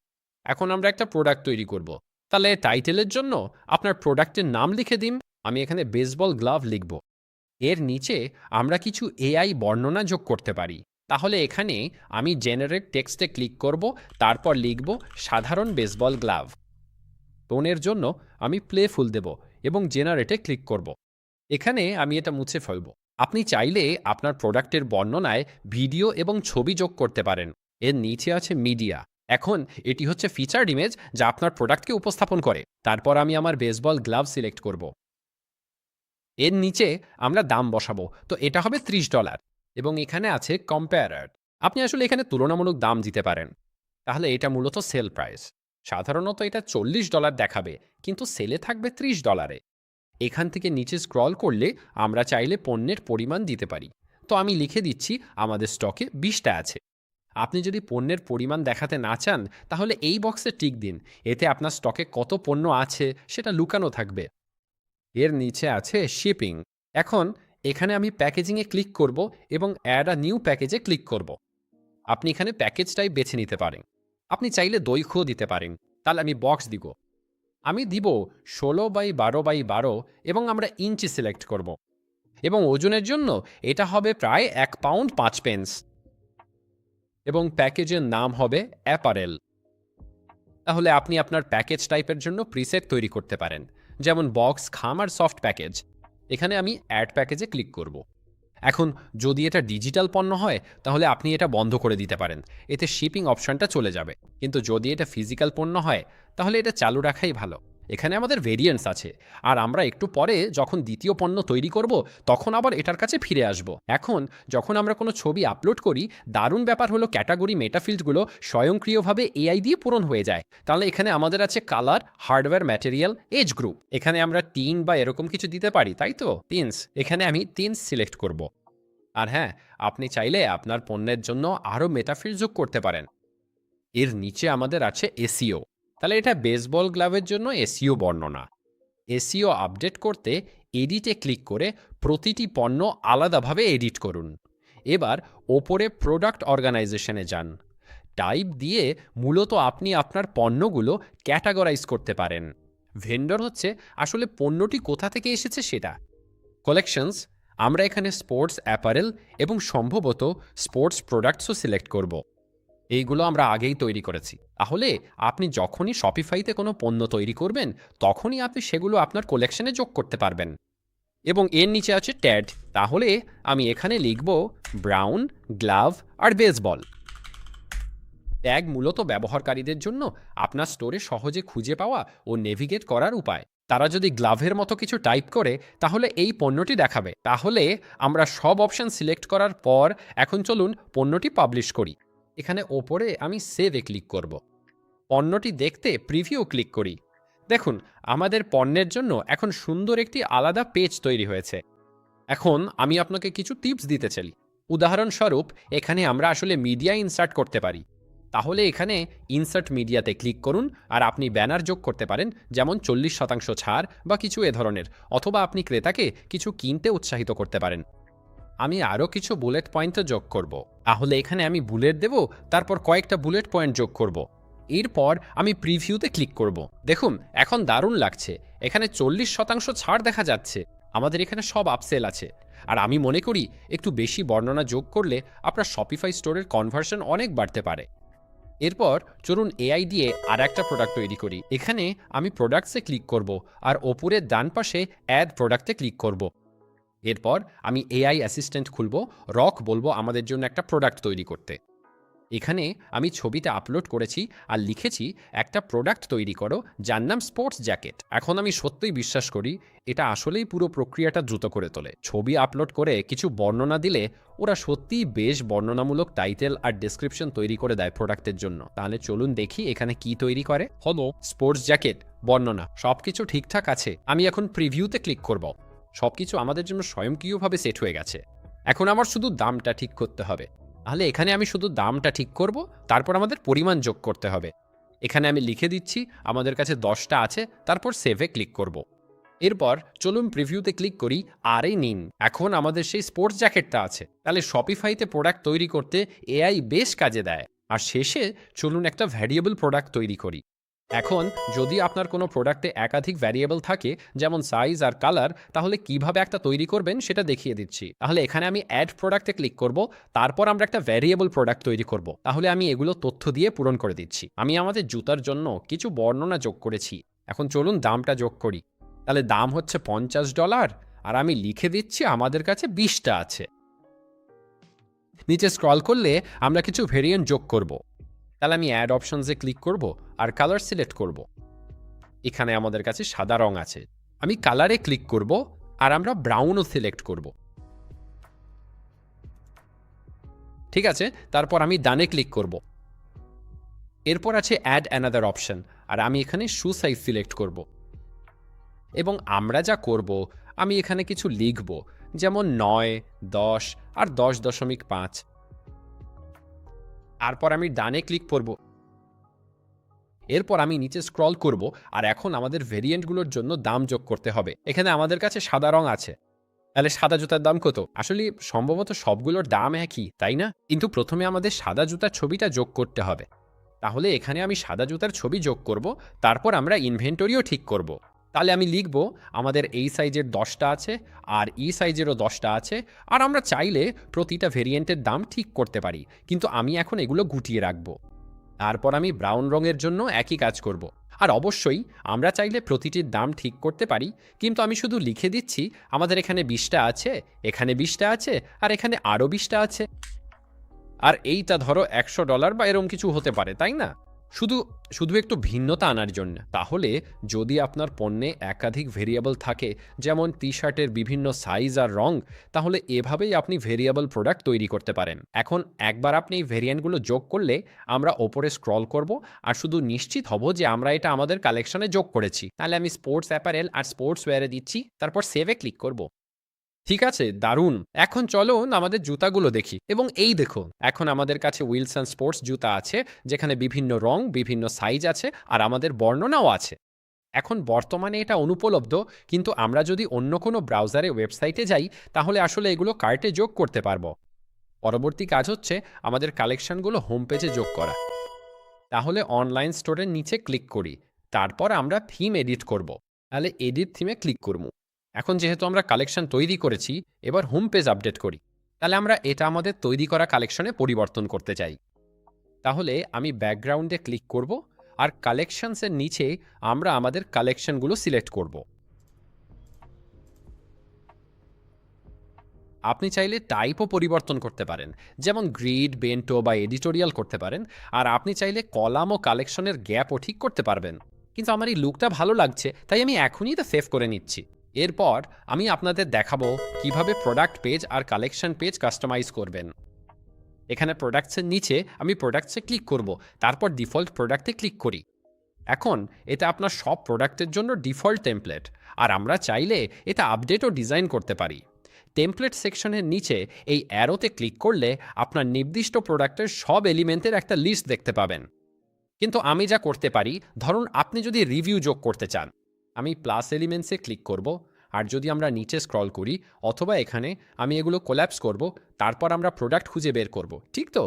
এখন আমরা একটা প্রোডাক্ট তৈরি করব। তাহলে টাইটেলের জন্য আপনার প্রোডাক্টের নাম লিখে দিন। আমি এখানে বেসবল গ্লাভ লিখব। এর নিচে আমরা কিছু এআই বর্ণনা যোগ করতে পারি। তাহলে এখানে আমি জেনারেট টেক্সটে ক্লিক করব, তারপর লিখব সাধারণ বেসবল গ্লাভ। টোনের জন্য আমি প্লেফুল দেব এবং জেনারেটে ক্লিক করব। এখানে আমি এটা মুছে ফেলব। আপনি চাইলে আপনার প্রোডাক্টের বর্ণনায় ভিডিও এবং ছবি যোগ করতে পারেন। এর নিচে আছে মিডিয়া। এখন এটি হচ্ছে ফিচার্ড ইমেজ যা আপনার প্রোডাক্টকে উপস্থাপন করে। তারপর আমি আমার বেসবল গ্লাভ সিলেক্ট করব। এর নিচে আমরা দাম বসাবো, তো এটা হবে $30 এবং এখানে আছে কম্পেয়ারার। আপনি আসলে এখানে তুলনামূলক দাম দিতে পারেন। তাহলে এটা মূলত সেল প্রাইস। সাধারণত এটা $40 দেখাবে, কিন্তু সেলে থাকবে $30। এখান থেকে নিচে স্ক্রল করলে আমরা চাইলে পণ্যের পরিমাণ দিতে পারি। তো আমি লিখে দিচ্ছি আমাদের স্টকে 20টা আছে। আপনি যদি পণ্যের পরিমাণ দেখাতে না চান, তাহলে এই বক্সে টিক দিন। এতে আপনার স্টকে কত পণ্য আছে সেটা লুকানো থাকবে। এর নিচে আছে শিপিং। এখন এখানে আমি প্যাকেজিংয়ে ক্লিক করব এবং অ্যাড আ নিউ প্যাকেজে ক্লিক করব। আপনি এখানে প্যাকেজ টাইপ বেছে নিতে পারেন। আপনি চাইলে দৈর্ঘ্য দিতে পারেন। তাহলে আমি বক্স দিব। আমি দিব 16x12x12 এবং আমরা ইঞ্চি সিলেক্ট করব। এবং ওজনের জন্য এটা হবে প্রায় 1 পাউন্ড 5 পেন্স এবং প্যাকেজের নাম হবে অ্যাপারেল। তাহলে আপনি আপনার প্যাকেজ টাইপের জন্য প্রিসেট তৈরি করতে পারেন, যেমন বক্স, খাম আর সফট প্যাকেজ। এখানে আমি অ্যাড প্যাকেজে ক্লিক করব। এখন যদি এটা ডিজিটাল পণ্য হয়, তাহলে আপনি এটা বন্ধ করে দিতে পারেন। এতে শিপিং অপশনটা চলে যাবে। কিন্তু যদি এটা ফিজিক্যাল পণ্য হয়, তাহলে এটা চালু রাখাই ভালো। এখানে আমাদের ভেরিয়েন্টস আছে, আর আমরা একটু পরে যখন দ্বিতীয় পণ্য তৈরি করব, তখন আবার এটার কাছে ফিরে আসব। এখন যখন আমরা কোনো ছবি আপলোড করি, দারুণ ব্যাপার হলো ক্যাটাগরি মেটাফিল্ডগুলো স্বয়ংক্রিয়ভাবে এআই দিয়ে পূরণ হয়ে যায়। তাহলে এখানে আমাদের আছে colour, hardware, material, age group. এখানে আমরা টিন বা এরকম কিছু দিতে পারি, তাই তো? টিনস। এখানে আমি টিনস সিলেক্ট করব। আর হ্যাঁ, আপনি চাইলে আপনার পণ্যের জন্য আরও মেটাফিল্ড যোগ করতে পারেন। এর নিচে আমাদের আছে এসইও। তাহলে এটা বেসবল গ্লাভের জন্য এসইও বর্ণনা। এসইও আপডেট করতে এডিটে ক্লিক করে প্রতিটি পণ্য আলাদাভাবে এডিট করুন। এবার ওপরে প্রোডাক্ট অর্গানাইজেশনে যান। টাইপ দিয়ে মূলত আপনি আপনার পণ্যগুলো ক্যাটাগরাইজ করতে পারেন। ভেন্ডর হচ্ছে আসলে পণ্যটি কোথা থেকে এসেছে সেটা। কালেকশনস, আমরা এখানে স্পোর্টস অ্যাপারেল এবং সম্ভবত স্পোর্টস প্রোডাক্টসও সিলেক্ট করব। এইগুলো আমরা আগেই তৈরি করেছি। তাহলে আপনি যখনই শপিফাইতে কোনো পণ্য তৈরি করবেন, তখনই আপনি সেগুলো আপনার কালেকশনে যোগ করতে পারবেন। এবং এর নিচে আছে ট্যাগ। তাহলে আমি এখানে লিখব ব্রাউন, গ্লাভ আর বেসবল। ট্যাগ মূলত ব্যবহারকারীদের জন্য আপনার স্টোরে সহজে খুঁজে পাওয়া ও নেভিগেট করার উপায়। তারা যদি গ্লাভের মতো কিছু টাইপ করে, তাহলে এই পণ্যটি দেখাবে। তাহলে আমরা সব অপশন সিলেক্ট করার পর এখন চলুন পণ্যটি পাবলিশ করি। এখানে ওপরে আমি সেভে ক্লিক করব। পণ্যটি দেখতে প্রিভিউ ক্লিক করি। দেখুন, আমাদের পণ্যের জন্য এখন সুন্দর একটি আলাদা পেজ তৈরি হয়েছে। এখন আমি আপনাকে কিছু টিপস দিতে চাই। উদাহরণস্বরূপ, এখানে আমরা আসলে মিডিয়া ইনসার্ট করতে পারি। তাহলে এখানে ইনসার্ট মিডিয়াতে ক্লিক করুন আর আপনি ব্যানার যোগ করতে পারেন, যেমন 40% ছাড় বা কিছু এ ধরনের। অথবা আপনি ক্রেতাকে কিছু কিনতে উৎসাহিত করতে পারেন। আমি আরও কিছু বুলেট পয়েন্টও যোগ করব। তাহলে এখানে আমি বুলেট দেব, তারপর কয়েকটা বুলেট পয়েন্ট যোগ করব। এরপর আমি প্রিভিউতে ক্লিক করব। দেখুন, এখন দারুণ লাগছে। এখানে 40% ছাড় দেখা যাচ্ছে। আমাদের এখানে সব আপসেল আছে। আর আমি মনে করি একটু বেশি বর্ণনা যোগ করলে আপনার শপিফাই স্টোরের কনভার্সন অনেক বাড়তে পারে। এরপর চলুন এআই দিয়ে আর একটা প্রোডাক্ট তৈরি করি। এখানে আমি প্রোডাক্টসে ক্লিক করব আর ওপরের ডান পাশে অ্যাড প্রোডাক্টে ক্লিক করব। এরপর আমি এআই অ্যাসিস্ট্যান্ট খুলব, রক বলবো আমাদের জন্য একটা প্রোডাক্ট তৈরি করতে। এখানে আমি ছবিটা আপলোড করেছি আর লিখেছি একটা প্রোডাক্ট তৈরি করো যার নাম স্পোর্টস জ্যাকেট। এখন আমি সত্যিই বিশ্বাস করি এটা আসলেই পুরো প্রক্রিয়াটা দ্রুত করে তোলে। ছবি আপলোড করে কিছু বর্ণনা দিলে ওরা সত্যিই বেশ বর্ণনামূলক টাইটেল আর ডেসক্রিপশন তৈরি করে দেয় প্রোডাক্টের জন্য। তাহলে চলুন দেখি এখানে কি তৈরি করে। হলো স্পোর্টস জ্যাকেট, বর্ণনা, সবকিছু ঠিকঠাক আছে। আমি এখন প্রিভিউতে ক্লিক করব। সবকিছু আমাদের জন্য স্বয়ংক্রিয়ভাবে সেট হয়ে গেছে। এখন আমার শুধু দামটা ঠিক করতে হবে। তাহলে এখানে আমি শুধু দামটা ঠিক করব, তারপর আমাদের পরিমাণ যোগ করতে হবে। এখানে আমি লিখে দিচ্ছি আমাদের কাছে 10টা আছে, তারপর সেভে ক্লিক করব। এরপর চলুন প্রিভিউতে ক্লিক করি আর এই নিন। এখন আমাদের সেই স্পোর্টস জ্যাকেটটা আছে। তাহলে শপিফাইতে প্রোডাক্ট তৈরি করতে এআই বেশ কাজে দেয়। আর শেষে চলুন একটা ভ্যারিয়েবল প্রোডাক্ট তৈরি করি। এখন যদি আপনার কোনো প্রোডাক্টে একাধিক ভ্যারিয়েবল থাকে, যেমন সাইজ আর কালার, তাহলে কিভাবে একটা তৈরি করবেন সেটা দেখিয়ে দিচ্ছি। তাহলে এখানে আমি অ্যাড প্রোডাক্টে ক্লিক করব, তারপর আমরা একটা ভ্যারিয়েবল প্রোডাক্ট তৈরি করব। তাহলে আমি এগুলো তথ্য দিয়ে পূরণ করে দিচ্ছি। আমি আমাদের জুতার জন্য কিছু বর্ণনা যোগ করেছি। এখন চলুন দামটা যোগ করি। তাহলে দাম হচ্ছে $50 আর আমি লিখে দিচ্ছি আমাদের কাছে 20টা আছে। নিচে স্ক্রল করলে আমরা কিছু ভেরিয়েন্ট যোগ করব। তাহলে আমি অ্যাড অপশনসে ক্লিক করব আর কালার সিলেক্ট করব। এখানে আমাদের কাছে সাদা রং আছে, আমি কালারে ক্লিক করব আর আমরা ব্রাউনও সিলেক্ট করব। ঠিক আছে, তারপর আমি ডানে ক্লিক করব। এরপর আছে অ্যাড অ্যানাদার অপশন, আর আমি এখানে শু সাইজ সিলেক্ট করব। এবং আমরা যা করব, আমি এখানে কিছু লিখব, যেমন 9, 10 আর 10.5। তারপর আমি ডানে ক্লিক করব। এরপর আমি নিচে স্ক্রল করব আর এখন আমাদের ভেরিয়েন্টগুলোর জন্য দাম যোগ করতে হবে। এখানে আমাদের কাছে সাদা রং আছে, তাহলে সাদা জুতার দাম কত? আসলে সম্ভবত সবগুলোর দাম একই, তাই না? কিন্তু প্রথমে আমাদের সাদা জুতার ছবিটা যোগ করতে হবে। তাহলে এখানে আমি সাদা জুতার ছবি যোগ করব, তারপর আমরা ইনভেন্টরিও ঠিক করব। তাহলে আমি লিখব আমাদের এই সাইজের 10টা আছে আর এই সাইজেরও 10টা আছে, আর আমরা চাইলে প্রতিটা ভেরিয়েন্টের দাম ঠিক করতে পারি, কিন্তু আমি এখন এগুলো গুটিয়ে রাখব। তারপর আমি ব্রাউন রঙের জন্য একই কাজ করব। আর অবশ্যই আমরা চাইলে প্রতিটির দাম ঠিক করতে পারি, কিন্তু আমি শুধু লিখে দিচ্ছি আমাদের এখানে 20টা আছে, এখানে 20টা আছে আর এখানে আরও 20টা আছে। আর এইটা ধরো $100 বা এরকম কিছু হতে পারে, তাই না? শুধু শুধু একটু ভিন্নতা আনার জন্য। তাহলে যদি আপনার পণ্যে একাধিক ভেরিয়েবল থাকে, যেমন টি শার্টের বিভিন্ন সাইজ আর রং, তাহলে এভাবেই আপনি ভেরিয়েবল প্রোডাক্ট তৈরি করতে পারেন। এখন একবার আপনি এই ভেরিয়েন্টগুলো যোগ করলে আমরা ওপরে স্ক্রল করব আর শুধু নিশ্চিত হব যে আমরা এটা আমাদের কালেকশনে যোগ করেছি। তাহলে আমি স্পোর্টস অ্যাপারেল আর স্পোর্টস ওয়্যারে দিচ্ছি, তারপর সেভে ক্লিক করব। ঠিক আছে, দারুণ। এখন চলুন আমাদের জুতাগুলো দেখি। এবং এই দেখুন, এখন আমাদের কাছে উইলসন স্পোর্টস জুতা আছে, যেখানে বিভিন্ন রং, বিভিন্ন সাইজ আছে আর আমাদের বর্ণনাও আছে। এখন বর্তমানে এটা অনুপলব্ধ, কিন্তু আমরা যদি অন্য কোনো ব্রাউজারে ওয়েবসাইটে যাই, তাহলে আসলে এগুলো কার্টে যোগ করতে পারবো। পরবর্তী কাজ হচ্ছে আমাদের কালেকশনগুলো হোম পেজে যোগ করা। তাহলে অনলাইন স্টোরের নিচে ক্লিক করি, তারপর আমরা থিম এডিট করব। তাহলে এডিট থিমে ক্লিক করব। এখন যেহেতু আমরা কালেকশন তৈরি করেছি, এবার হোম পেজ আপডেট করি। তাহলে আমরা এটা আমাদের তৈরি করা কালেকশনে পরিবর্তন করতে চাই। তাহলে আমি ব্যাকগ্রাউন্ডে ক্লিক করব আর কালেকশনসের নিচে আমরা আমাদের কালেকশনগুলো সিলেক্ট করব। আপনি চাইলে টাইপও পরিবর্তন করতে পারেন, যেমন গ্রিড, বেন্টো বা এডিটোরিয়াল করতে পারেন। আর আপনি চাইলে কলাম ও কালেকশনের গ্যাপও ঠিক করতে পারবেন। কিন্তু আমার এই লুকটা ভালো লাগছে, তাই আমি এখনই তা সেভ করে নিচ্ছি। এরপর আমি আপনাদের দেখাবো কিভাবে প্রোডাক্ট পেজ আর কালেকশন পেজ কাস্টমাইজ করবেন। এখানে প্রোডাক্টসের নিচে আমি প্রোডাক্টসে ক্লিক করব, তারপর ডিফল্ট প্রোডাক্টে ক্লিক করি। এখন এটা আপনার সব প্রোডাক্টের জন্য ডিফল্ট টেমপ্লেট, আর আমরা চাইলে এটা আপডেট ও ডিজাইন করতে পারি। টেমপ্লেট সেকশনের নিচে এই অ্যারোতে ক্লিক করলে আপনার নির্দিষ্ট প্রোডাক্টের সব এলিমেন্টের একটা লিস্ট দেখতে পাবেন। কিন্তু আমি যা করতে পারি, ধরুন আপনি যদি রিভিউ যোগ করতে চান, আমি প্লাস এলিমেন্টসে ক্লিক করব, আর যদি আমরা নিচে স্ক্রল করি অথবা এখানে, আমি এগুলো কোল্যাপস করব, তারপর আমরা প্রোডাক্ট খুঁজে বের করব। ঠিক তো?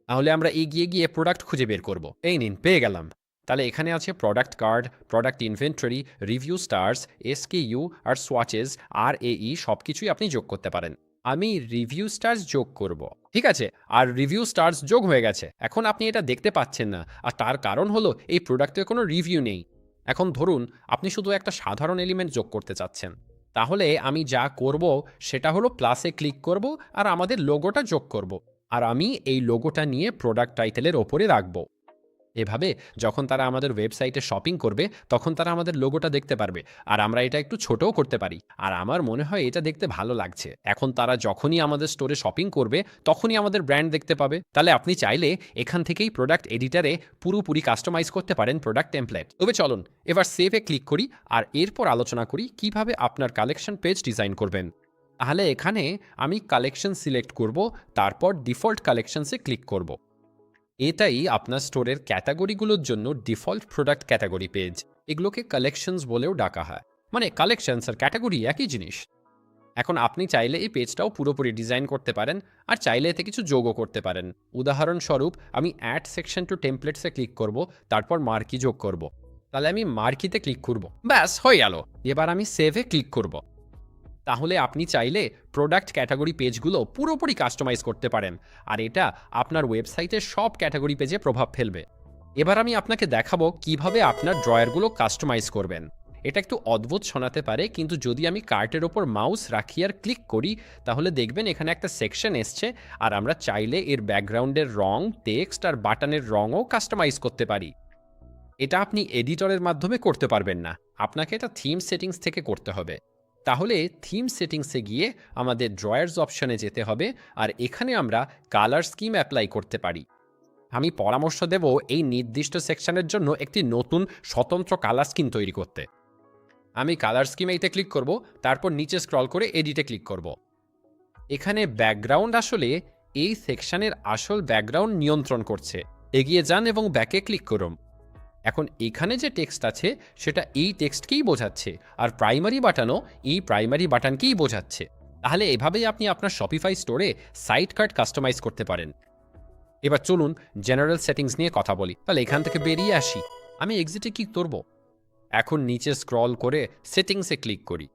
তাহলে আমরা এগিয়ে গিয়ে প্রোডাক্ট খুঁজে বের করব। এই নিন, পেয়ে গেলাম। তাহলে এখানে আছে product card, product inventory, review stars, SKU আর সোয়াচেস আর এই সব কিছুই আপনি যোগ করতে পারেন। আমি রিভিউ স্টার্স যোগ করব। ঠিক আছে, আর রিভিউ স্টার্স যোগ হয়ে গেছে। এখন আপনি এটা দেখতে পাচ্ছেন না, আর তার কারণ হলো এই প্রোডাক্টের কোনো রিভিউ নেই। এখন ধরুন আপনি শুধু একটা সাধারণ এলিমেন্ট যোগ করতে চাচ্ছেন, তাহলে আমি যা করব সেটা হলো প্লাসে ক্লিক করব আর আমাদের লোগোটা যোগ করব। আর আমি এই লোগোটা নিয়ে প্রোডাক্ট টাইটেলের ওপরে রাখবো। এভাবে যখন তারা আমাদের ওয়েবসাইটে শপিং করবে, তখন তারা আমাদের লোগোটা দেখতে পারবে। আর আমরা এটা একটু ছোটও করতে পারি, আর আমার মনে হয় এটা দেখতে ভালো লাগছে। এখন তারা যখনই আমাদের স্টোরে শপিং করবে, তখনই আমাদের ব্র্যান্ড দেখতে পাবে। তাহলে আপনি চাইলে এখান থেকেই প্রোডাক্ট এডিটারে পুরোপুরি কাস্টমাইজ করতে পারেন প্রোডাক্ট টেমপ্লেট। তবে চলুন এবার সেভে ক্লিক করি আর এরপর আলোচনা করি কিভাবে আপনার কালেকশন পেজ ডিজাইন করবেন। তাহলে এখানে আমি কালেকশন সিলেক্ট করব, তারপর ডিফল্ট কালেকশনসে ক্লিক করব। এটাই আপনার স্টোরের ক্যাটাগরিগুলোর জন্য ডিফল্ট প্রোডাক্ট ক্যাটাগরি পেজ। এগুলোকে কালেকশনস বলেও ডাকা হয়, মানে কালেকশনস আর ক্যাটাগরি একই জিনিস। এখন আপনি চাইলে এই পেজটাও পুরোপুরি ডিজাইন করতে পারেন, আর চাইলে এতে কিছু যোগও করতে পারেন। উদাহরণস্বরূপ আমি অ্যাড সেকশন টু টেমপ্লেটসে ক্লিক করব, তারপর মার্কি যোগ করব। তাহলে আমি মার্কিতে ক্লিক করব, ব্যাস হয়ে গেল। এবার আমি সেভে ক্লিক করব। তাহলে আপনি চাইলে প্রোডাক্ট ক্যাটাগরি পেজগুলো পুরোপুরি কাস্টমাইজ করতে পারেন, আর এটা আপনার ওয়েবসাইটের সব ক্যাটাগরি পেজে প্রভাব ফেলবে। এবার আমি আপনাকে দেখাবো কিভাবে আপনার ড্রয়ারগুলো কাস্টমাইজ করবেন। এটা একটু অদ্ভুত শোনাতে পারে, কিন্তু যদি আমি কার্টের ওপর মাউস রাখি আর ক্লিক করি, তাহলে দেখবেন এখানে একটা সেকশন এসছে, আর আমরা চাইলে এর ব্যাকগ্রাউন্ডের রং, টেক্সট আর বাটনের রঙও কাস্টমাইজ করতে পারি। এটা আপনি এডিটরের মাধ্যমে করতে পারবেন না, আপনাকে এটা থিম সেটিংস থেকে করতে হবে। তাহলে থিম সেটিংসে গিয়ে আমাদের ড্রয়ার্স অপশনে যেতে হবে, আর এখানে আমরা কালার স্কিম অ্যাপ্লাই করতে পারি। আমি পরামর্শ দেব এই নির্দিষ্ট সেকশনের জন্য একটি নতুন স্বতন্ত্র কালার স্কিম তৈরি করতে। আমি কালার স্কিম এইতে ক্লিক করব, তারপর নিচে স্ক্রল করে এডিটে ক্লিক করব। এখানে ব্যাকগ্রাউন্ড আসলে এই সেকশনের আসল ব্যাকগ্রাউন্ড নিয়ন্ত্রণ করছে। এগিয়ে যান এবং ব্যাকে ক্লিক করুন। এখন এখানে যে টেক্সট আছে সেটা এই টেক্সটকেই বোঝাচ্ছে, আর প্রাইমারি বাটনও এই প্রাইমারি বাটনকেই বোঝাচ্ছে। তাহলে এভাবেই আপনি আপনার শপিফাই স্টোরে সাইট কার্ড কাস্টমাইজ করতে পারেন। এবার চলুন জেনারেল সেটিংস নিয়ে কথা বলি। তাহলে এখান থেকে বেরিয়ে আসি, আমি এক্সিটে ক্লিক করব। এখন নিচে স্ক্রল করে সেটিংসে ক্লিক করি।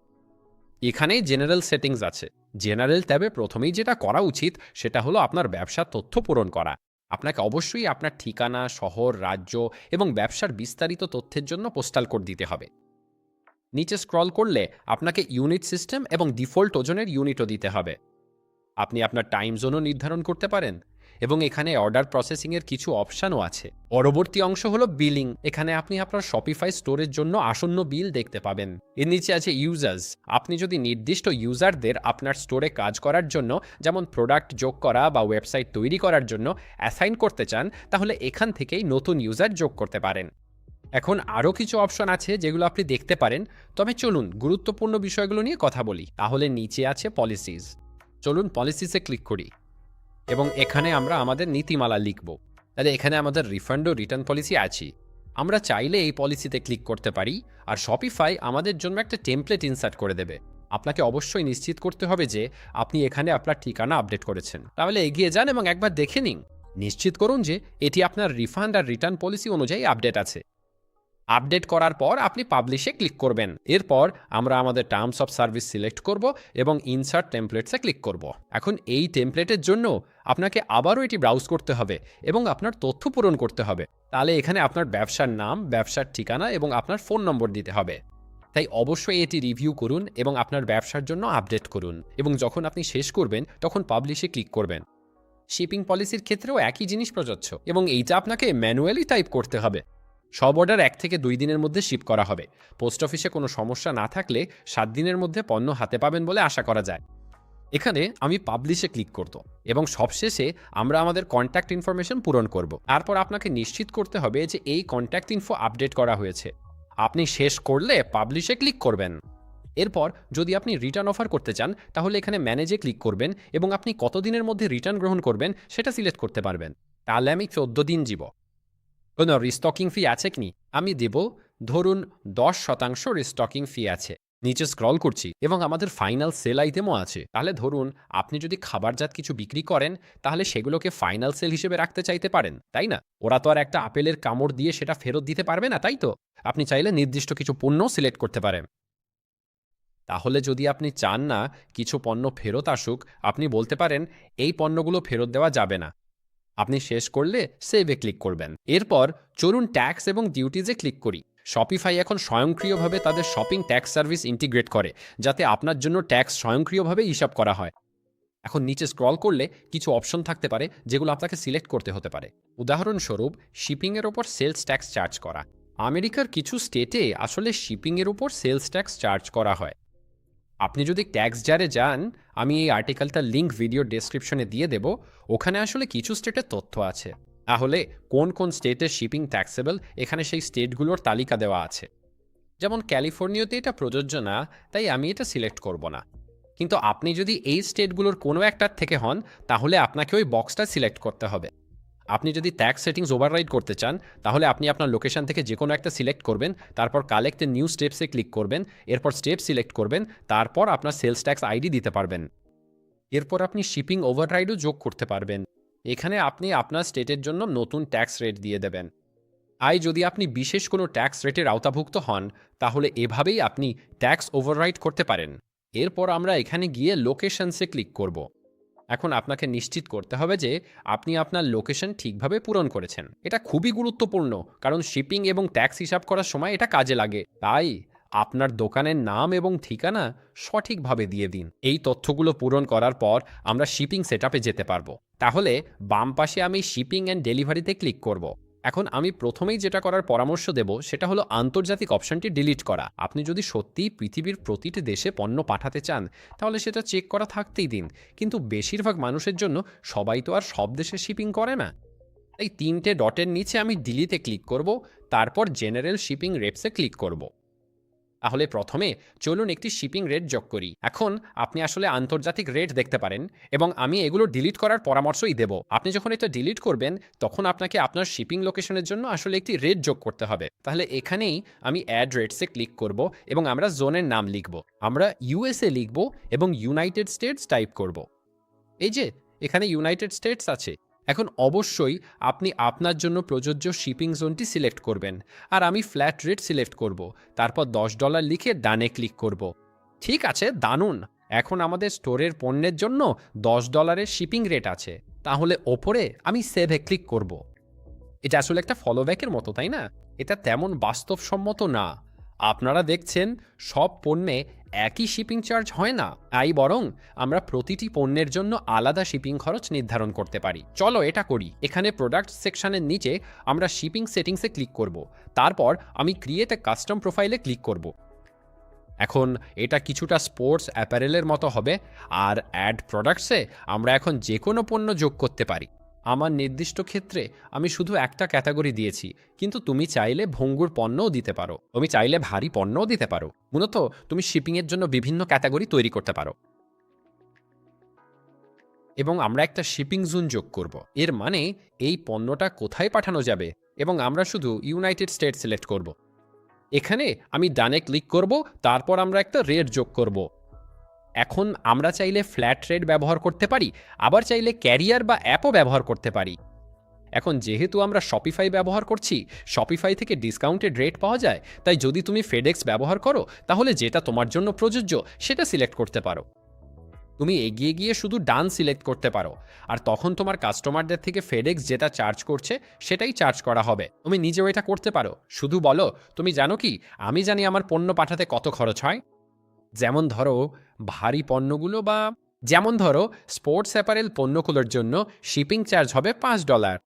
এখানে জেনারেল সেটিংস আছে। জেনারেল ট্যাবে প্রথমেই যেটা করা উচিত সেটা হলো আপনার ব্যবসার তথ্য পূরণ করা। আপনাকে অবশ্যই আপনার ঠিকানা, শহর, রাজ্য এবং ব্যবসার বিস্তারিত তথ্যের জন্য পোস্টাল কোড দিতে হবে। নিচে স্ক্রল করলে আপনাকে ইউনিট সিস্টেম এবং ডিফল্ট ওজনের ইউনিটও দিতে হবে। আপনি আপনার টাইম জোনও নির্ধারণ করতে পারেন, এবং এখানে অর্ডার প্রসেসিংয়ের কিছু অপশানও আছে। পরবর্তী অংশ হলো বিলিং। এখানে আপনি আপনার শপিফাই স্টোরের জন্য আসন্ন বিল দেখতে পাবেন। এর নিচে আছে ইউজার্স। আপনি যদি নির্দিষ্ট ইউজারদের আপনার স্টোরে কাজ করার জন্য, যেমন প্রোডাক্ট যোগ করা বা ওয়েবসাইট তৈরি করার জন্য অ্যাসাইন করতে চান, তাহলে এখান থেকেই নতুন ইউজার যোগ করতে পারেন। এখন আরও কিছু অপশন আছে যেগুলো আপনি দেখতে পারেন, তবে চলুন গুরুত্বপূর্ণ বিষয়গুলো নিয়ে কথা বলি। তাহলে নিচে আছে পলিসিস। চলুন পলিসিসে ক্লিক করি, এবং এখানে আমরা আমাদের নীতিমালা লিখব। তাহলে এখানে আমাদের রিফান্ড ও রিটার্ন পলিসি আছে। আমরা চাইলে এই পলিসিতে ক্লিক করতে পারি, আর শপিফাই আমাদের জন্য একটা টেমপ্লেট ইনসার্ট করে দেবে। আপনাকে অবশ্যই নিশ্চিত করতে হবে যে আপনি এখানে আপনার ঠিকানা আপডেট করেছেন। তাহলে এগিয়ে যান এবং একবার দেখে নিন। নিশ্চিত করুন যে এটি আপনার রিফান্ড আর রিটার্ন পলিসি অনুযায়ী আপডেট আছে। আপডেট করার পর আপনি পাবলিশে ক্লিক করবেন। এরপর আমরা আমাদের টার্মস অফ সার্ভিস সিলেক্ট করব এবং ইনসার্ট টেমপ্লেটসে ক্লিক করব। এখন এই টেমপ্লেটের জন্য আপনাকে আবারও এটি ব্রাউজ করতে হবে এবং আপনার তথ্য পূরণ করতে হবে। তাহলে এখানে আপনার ব্যবসার নাম, ব্যবসার ঠিকানা এবং আপনার ফোন নম্বর দিতে হবে। তাই অবশ্যই এটি রিভিউ করুন এবং আপনার ব্যবসার জন্য আপডেট করুন, এবং যখন আপনি শেষ করবেন তখন পাবলিশে ক্লিক করবেন। শিপিং পলিসির ক্ষেত্রেও একই জিনিস প্রযোজ্য, এবং এইটা আপনাকে ম্যানুয়ালি টাইপ করতে হবে। সব অর্ডার 1 থেকে 2 দিনের মধ্যে শিপ করা হবে। পোস্ট অফিসে কোনো সমস্যা না থাকলে 7 দিনের মধ্যে পণ্য হাতে পাবেন বলে আশা করা যায়। এখানে আমি পাবলিশে ক্লিক করব, এবং সবশেষে আমরা আমাদের কন্ট্যাক্ট ইনফরমেশন পূরণ করব। তারপর আপনাকে নিশ্চিত করতে হবে যে এই কন্ট্যাক্ট ইনফো আপডেট করা হয়েছে। আপনি শেষ করলে পাবলিশে ক্লিক করবেন। এরপর যদি আপনি রিটার্ন অফার করতে চান, তাহলে এখানে ম্যানেজে ক্লিক করবেন এবং আপনি কতদিনের মধ্যে রিটার্ন গ্রহণ করবেন সেটা সিলেক্ট করতে পারবেন। তাহলে আমি 14 দিন দিব। কোনো রিস্টকিং ফি আছে কি? আমি দেব, ধরুন 10% রিস্টকিং ফি আছে। নিচে স্ক্রল করছি এবং আমাদের ফাইনাল সেল আইটেমও আছে। তাহলে ধরুন আপনি যদি খাবারজাত কিছু বিক্রি করেন, তাহলে সেগুলোকে ফাইনাল সেল হিসেবে রাখতে চাইতে পারেন, তাই না? ওরা তো আর একটা আপেলের কামড় দিয়ে সেটা ফেরত দিতে পারবে না, তাই তো? আপনি চাইলে নির্দিষ্ট কিছু পণ্য সিলেক্ট করতে পারেন। তাহলে যদি আপনি চান না কিছু পণ্য ফেরত আসুক, আপনি বলতে পারেন এই পণ্যগুলো ফেরত দেওয়া যাবে না। আপনি শেষ করলে সেভে ক্লিক করবেন। এরপর চলুন ট্যাক্স এবং ডিউটিজে ক্লিক করি। শপিফাই এখন স্বয়ংক্রিয়ভাবে তাদের শপিং ট্যাক্স সার্ভিস ইন্টিগ্রেট করে, যাতে আপনার জন্য ট্যাক্স স্বয়ংক্রিয়ভাবে হিসাব করা হয়। এখন নিচে স্ক্রল করলে কিছু অপশন থাকতে পারে যেগুলো আপনাকে সিলেক্ট করতে হতে পারে। উদাহরণস্বরূপ, শিপিংয়ের ওপর সেলস ট্যাক্স চার্জ করা। আমেরিকার কিছু স্টেটে আসলে শিপিংয়ের উপর সেলস ট্যাক্স চার্জ করা হয়। আপনি যদি ট্যাক্স জারে যান, আমি এই আর্টিকেলটার লিঙ্ক ভিডিও ডেসক্রিপশনে দিয়ে দেব। ওখানে আসলে কিছু স্টেটের তথ্য আছে। তাহলে কোন কোন স্টেটে শিপিং ট্যাক্সেবল, এখানে সেই স্টেটগুলোর তালিকা দেওয়া আছে। যেমন ক্যালিফোর্নিয়াতে এটা প্রযোজ্য না, তাই আমি এটা সিলেক্ট করব না। কিন্তু আপনি যদি এই স্টেটগুলোর কোনো একটার থেকে হন, তাহলে আপনাকে ওই বক্সটা সিলেক্ট করতে হবে। আপনি যদি ট্যাক্স সেটিংস ওভাররাইড করতে চান, তাহলে আপনি আপনার লোকেশন থেকে যে কোনো একটা সিলেক্ট করবেন, তারপর কালেক্ট এ নিউ স্টেপসে ক্লিক করবেন, এরপর স্টেপ সিলেক্ট করবেন, তারপর আপনার সেলস ট্যাক্স আইডি দিতে পারবেন। এরপর আপনি শিপিং ওভাররাইডও যোগ করতে পারবেন। এখানে আপনি আপনার স্টেটের জন্য নতুন ট্যাক্স রেট দিয়ে দেবেন। যদি আপনি বিশেষ কোনো ট্যাক্স রেটের আওতাভুক্ত হন, তাহলে এভাবেই আপনি ট্যাক্স ওভাররাইড করতে পারেন। এরপর আমরা এখানে গিয়ে লোকেশনসে ক্লিক করব। এখন আপনাকে নিশ্চিত করতে হবে যে আপনি আপনার লোকেশন ঠিকভাবে পূরণ করেছেন। এটা খুবই গুরুত্বপূর্ণ, কারণ শিপিং এবং ট্যাক্স হিসাব করার সময় এটা কাজে লাগে। তাই আপনার দোকানের নাম এবং ঠিকানা সঠিকভাবে দিয়ে দিন। এই তথ্যগুলো পূরণ করার পর আমরা শিপিং সেটআপে যেতে পারবো। তাহলে বাম পাশে আমি শিপিং অ্যান্ড ডেলিভারিতে ক্লিক করব। এখন আমি প্রথমেই যেটা করার পরামর্শ দেব সেটা হলো আন্তর্জাতিক অপশনটি ডিলিট করা। আপনি যদি সত্যিই পৃথিবীর প্রতিটি দেশে পণ্য পাঠাতে চান তাহলে সেটা চেক করা থাকতেই দিন, কিন্তু বেশিরভাগ মানুষের জন্য সবাই তো আর সব দেশে শিপিং করে না। এই 3টে ডটের নিচে আমি ডিলিটে ক্লিক করব, তারপর জেনারেল শিপিং রেটসে ক্লিক করব। তাহলে প্রথমে চলুন একটি শিপিং রেট যোগ করি। এখন আপনি আসলে আন্তর্জাতিক রেট দেখতে পারেন এবং আমি এগুলো ডিলিট করার পরামর্শই দেব। আপনি যখন এটা ডিলিট করবেন তখন আপনাকে আপনার শিপিং লোকেশনের জন্য আসলে একটি রেট যোগ করতে হবে। তাহলে এখানেই আমি অ্যাড রেটসে ক্লিক করব এবং আমরা জোনের নাম লিখব। আমরা ইউএসএ লিখব এবং ইউনাইটেড স্টেটস টাইপ করব। এই যে এখানে ইউনাইটেড স্টেটস আছে। এখন অবশ্যই আপনি আপনার জন্য প্রযোজ্য শিপিং জোনটি সিলেক্ট করবেন, আর আমি ফ্ল্যাট রেট সিলেক্ট করব। তারপর $10 লিখে ডানে ক্লিক করব। ঠিক আছে, দারুণ। এখন আমাদের স্টোরের পণ্যের জন্য $10 শিপিং রেট আছে। তাহলে ওপরে আমি সেভে ক্লিক করব। এটা আসলে একটা ফলোব্যাকের মতো, তাই না? এটা তেমন বাস্তবসম্মত না। আপনারা দেখছেন সব পণ্যে একই শিপিং চার্জ হয় না, তাই বরং আমরা প্রতিটি পণ্যের জন্য আলাদা শিপিং খরচ নির্ধারণ করতে পারি। চলো এটা করি। এখানে প্রোডাক্ট সেকশনের নিচে আমরা শিপিং সেটিংসে ক্লিক করব। তারপর আমি ক্রিয়েট এ কাস্টম প্রোফাইলে ক্লিক করব। এখন এটা কিছুটা স্পোর্টস অ্যাপারেলের মতো হবে, আর অ্যাড প্রোডাক্টসে আমরা এখন যে কোনো পণ্য যোগ করতে পারি। আমার নির্দিষ্ট ক্ষেত্রে আমি শুধু একটা ক্যাটাগরি দিয়েছি, কিন্তু তুমি চাইলে ভঙ্গুর পণ্যও দিতে পারো, তুমি চাইলে ভারী পণ্যও দিতে পারো। মূলত তুমি শিপিংয়ের জন্য বিভিন্ন ক্যাটাগরি তৈরি করতে পারো। এবং আমরা একটা শিপিং জোন যোগ করব। এর মানে এই পণ্যটা কোথায় পাঠানো যাবে, এবং আমরা শুধু ইউনাইটেড স্টেটস সিলেক্ট করব। এখানে আমি ডানে ক্লিক করব, তারপর আমরা একটা রেট যোগ করব। এখন আমরা চাইলে ফ্ল্যাট রেট ব্যবহার করতে পারি, আবার চাইলে ক্যারিয়ার বা অ্যাপও ব্যবহার করতে পারি। এখন যেহেতু আমরা শপিফাই ব্যবহার করছি, শপিফাই থেকে ডিসকাউন্টেড রেট পাওয়া যায়, তাই যদি তুমি ফেডেক্স ব্যবহার করো তাহলে যেটা তোমার জন্য প্রযোজ্য সেটা সিলেক্ট করতে পারো। তুমি এগিয়ে গিয়ে শুধু ডান সিলেক্ট করতে পারো, আর তখন তোমার কাস্টমারদের থেকে ফেডেক্স যেটা চার্জ করছে সেটাই চার্জ করা হবে। তুমি নিজেও এটা করতে পারো। শুধু বলো, তুমি জানো কি, আমি জানি আমার পণ্য পাঠাতে কত খরচ হয়। যেমন ধরো ভারী পণ্যগুলো বা যেমন ধরো স্পোর্টস অ্যাপারেল পণ্যগুলোর জন্য শিপিং চার্জ হবে $5।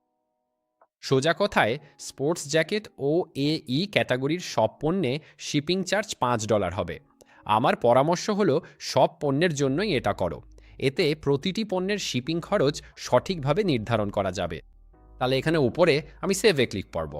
সোজা কথায় স্পোর্টস জ্যাকেট ও এই ক্যাটাগরির সব পণ্যে শিপিং চার্জ $5 হবে। আমার পরামর্শ হলো সব পণ্যের জন্যই এটা করো। এতে প্রতিটি পণ্যের শিপিং খরচ সঠিকভাবে নির্ধারণ করা যাবে। তাহলে এখানে উপরে আমি সেভে ক্লিক করব।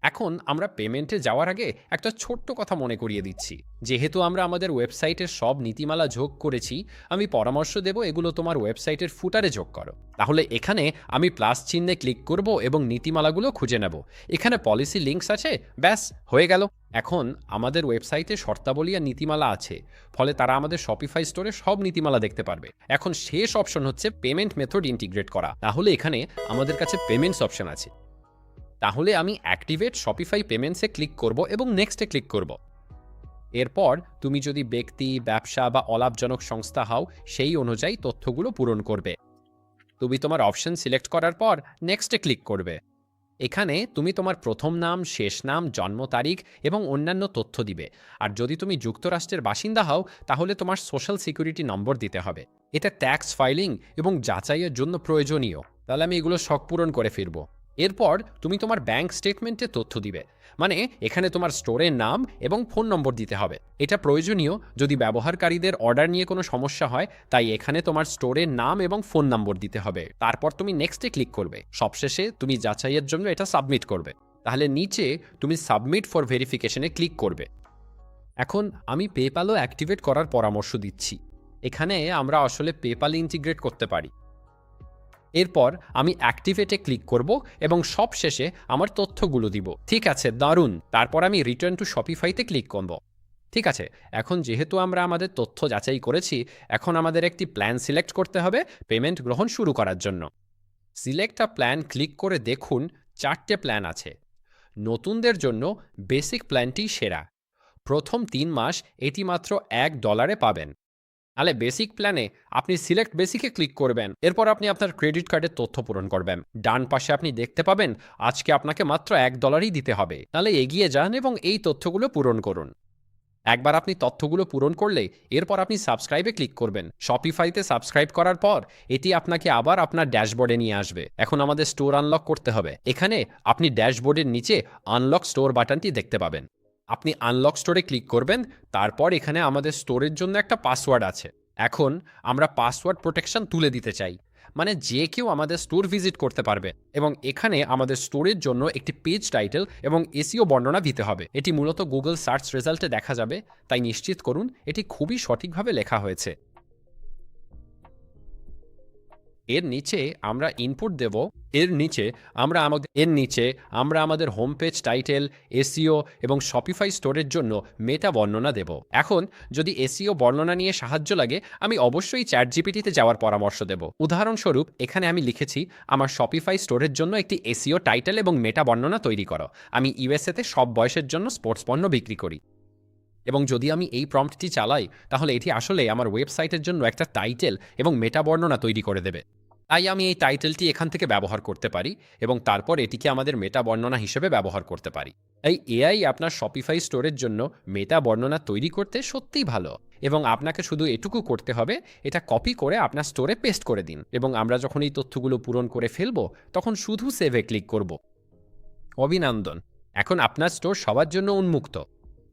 এখন আমরা পেমেন্টে যাওয়ার আগে একটা ছোট্ট কথা মনে করিয়ে দিচ্ছি। যেহেতু আমরা আমাদের ওয়েবসাইটের সব নীতিমালা যোগ করেছি, আমি পরামর্শ দেব এগুলো তোমার ওয়েবসাইটের ফুটারে যোগ করো। তাহলে এখানে আমি প্লাস চিহ্নে ক্লিক করব এবং নীতিমালাগুলো খুঁজে নেব। এখানে পলিসি লিঙ্কস আছে, ব্যাস হয়ে গেল। এখন আমাদের ওয়েবসাইটে শর্তাবলী আর নীতিমালা আছে, ফলে তারা আমাদের শপিফাই স্টোরে সব নীতিমালা দেখতে পারবে। এখন শেষ অপশন হচ্ছে পেমেন্ট মেথড ইন্টিগ্রেট করা। তাহলে এখানে আমাদের কাছে পেমেন্টস অপশন আছে। তাহলে আমি অ্যাক্টিভেট শপিফাই পেমেন্টসে ক্লিক করব এবং নেক্সটে ক্লিক করব। এরপর তুমি যদি ব্যক্তি, ব্যবসা বা অলাভজনক সংস্থা হও সেই অনুযায়ী তথ্যগুলো পূরণ করবে। তুমি তোমার অপশন সিলেক্ট করার পর নেক্সটে ক্লিক করবে। এখানে তুমি তোমার প্রথম নাম, শেষ নাম, জন্ম তারিখ এবং অন্যান্য তথ্য দিবে। আর যদি তুমি যুক্তরাষ্ট্রের বাসিন্দা হও তাহলে তোমার সোশ্যাল সিকিউরিটি নম্বর দিতে হবে। এটা ট্যাক্স ফাইলিং এবং যাচাইয়ের জন্য প্রয়োজনীয়। তাহলে আমি এগুলো শখ পূরণ করে ফিরব। এরপর তুমি তোমার ব্যাংক স্টেটমেন্টে তথ্য দিবে, মানে এখানে তোমার স্টোরের নাম এবং ফোন নম্বর দিতে হবে। এটা প্রয়োজনীয় যদি ব্যবহারকারীদের অর্ডার নিয়ে কোনো সমস্যা হয়, তাই এখানে তোমার স্টোরের নাম এবং ফোন নম্বর দিতে হবে। তারপর তুমি নেক্সটে ক্লিক করবে। সবশেষে তুমি যাচাইয়ের জন্য এটা সাবমিট করবে। তাহলে নিচে তুমি সাবমিট ফর ভেরিফিকেশনে ক্লিক করবে। এখন আমি পেপ্যালও অ্যাক্টিভেট করার পরামর্শ দিচ্ছি। এখানে আমরা আসলে পেপ্যাল ইন্টিগ্রেট করতে পারি। এরপর আমি অ্যাক্টিভেটে ক্লিক করব এবং সব শেষে আমার তথ্যগুলো দিব। ঠিক আছে, দারুণ। তারপর আমি রিটার্ন টু শপিফাইতে ক্লিক করব। ঠিক আছে, এখন যেহেতু আমরা আমাদের তথ্য যাচাই করেছি, এখন আমাদের একটি প্ল্যান সিলেক্ট করতে হবে পেমেন্ট গ্রহণ শুরু করার জন্য। সিলেক্ট আ প্ল্যান ক্লিক করে দেখুন 4টে প্ল্যান আছে। নতুনদের জন্য বেসিক প্ল্যানটি সেরা। প্রথম 3 মাস এটি মাত্র $1 পাবেন। তাহলে বেসিক প্ল্যানে আপনি সিলেক্ট বেসিকে ক্লিক করবেন। এরপর আপনি আপনার ক্রেডিট কার্ডের তথ্য পূরণ করবেন। ডান পাশে আপনি দেখতে পাবেন আজকে আপনাকে মাত্র $1 দিতে হবে। তাহলে এগিয়ে যান এবং এই তথ্যগুলো পূরণ করুন। একবার আপনি তথ্যগুলো পূরণ করলে এরপর আপনি সাবস্ক্রাইবে ক্লিক করবেন। শপিফাইতে সাবস্ক্রাইব করার পর এটি আপনাকে আবার আপনার ড্যাশবোর্ডে নিয়ে আসবে। এখন আমাদের স্টোর আনলক করতে হবে। এখানে আপনি ড্যাশবোর্ডের নিচে আনলক স্টোর বাটনটি দেখতে পাবেন। আপনি আনলক স্টোরে ক্লিক করবেন, তারপর এখানে আমাদের স্টোরের জন্য একটা পাসওয়ার্ড আছে। এখন আমরা পাসওয়ার্ড প্রোটেকশন তুলে দিতে চাই, মানে যে কেউ আমাদের স্টোর ভিজিট করতে পারবে। এবং এখানে আমাদের স্টোরের জন্য একটি পেজ টাইটেল এবং এসইও বর্ণনা দিতে হবে। এটি মূলত গুগল সার্চ রেজাল্টে দেখা যাবে, তাই নিশ্চিত করুন এটি খুবই সঠিকভাবে লেখা হয়েছে। এর নিচে আমরা ইনপুট দেব। এর নিচে আমরা আমাদের হোম পেজ টাইটেল, এসইও এবং শপিফাই স্টোরের জন্য মেটা বর্ণনা দেব। এখন যদি এসইও বর্ণনা নিয়ে সাহায্য লাগে, আমি অবশ্যই চ্যাটজিপিটিতে যাওয়ার পরামর্শ দেব। উদাহরণস্বরূপ এখানে আমি লিখেছি আমার শপিফাই স্টোরের জন্য একটি এসইও টাইটেল এবং মেটা বর্ণনা তৈরি করো। আমি ইউএসএতে সব বয়সের জন্য স্পোর্টস পণ্য বিক্রি করি। এবং যদি আমি এই প্রম্পটটি চালাই, তাহলে এটি আসলে আমার ওয়েবসাইটের জন্য একটা টাইটেল এবং মেটা বর্ণনা তৈরি করে দেবে। তাই আমি এই টাইটেলটি এখান থেকে ব্যবহার করতে পারি এবং তারপর এটিকে আমাদের মেটা বর্ণনা হিসেবে ব্যবহার করতে পারি। এই এআই আপনার শপিফাই স্টোরের জন্য মেটা বর্ণনা তৈরি করতে সত্যিই ভালো, এবং আপনাকে শুধু এটুকু করতে হবে, এটা কপি করে আপনার স্টোরে পেস্ট করে দিন। এবং আমরা যখন এই তথ্যগুলো পূরণ করে ফেলবো, তখন শুধু সেভে ক্লিক করব। অভিনন্দন, এখন আপনার স্টোর সবার জন্য উন্মুক্ত।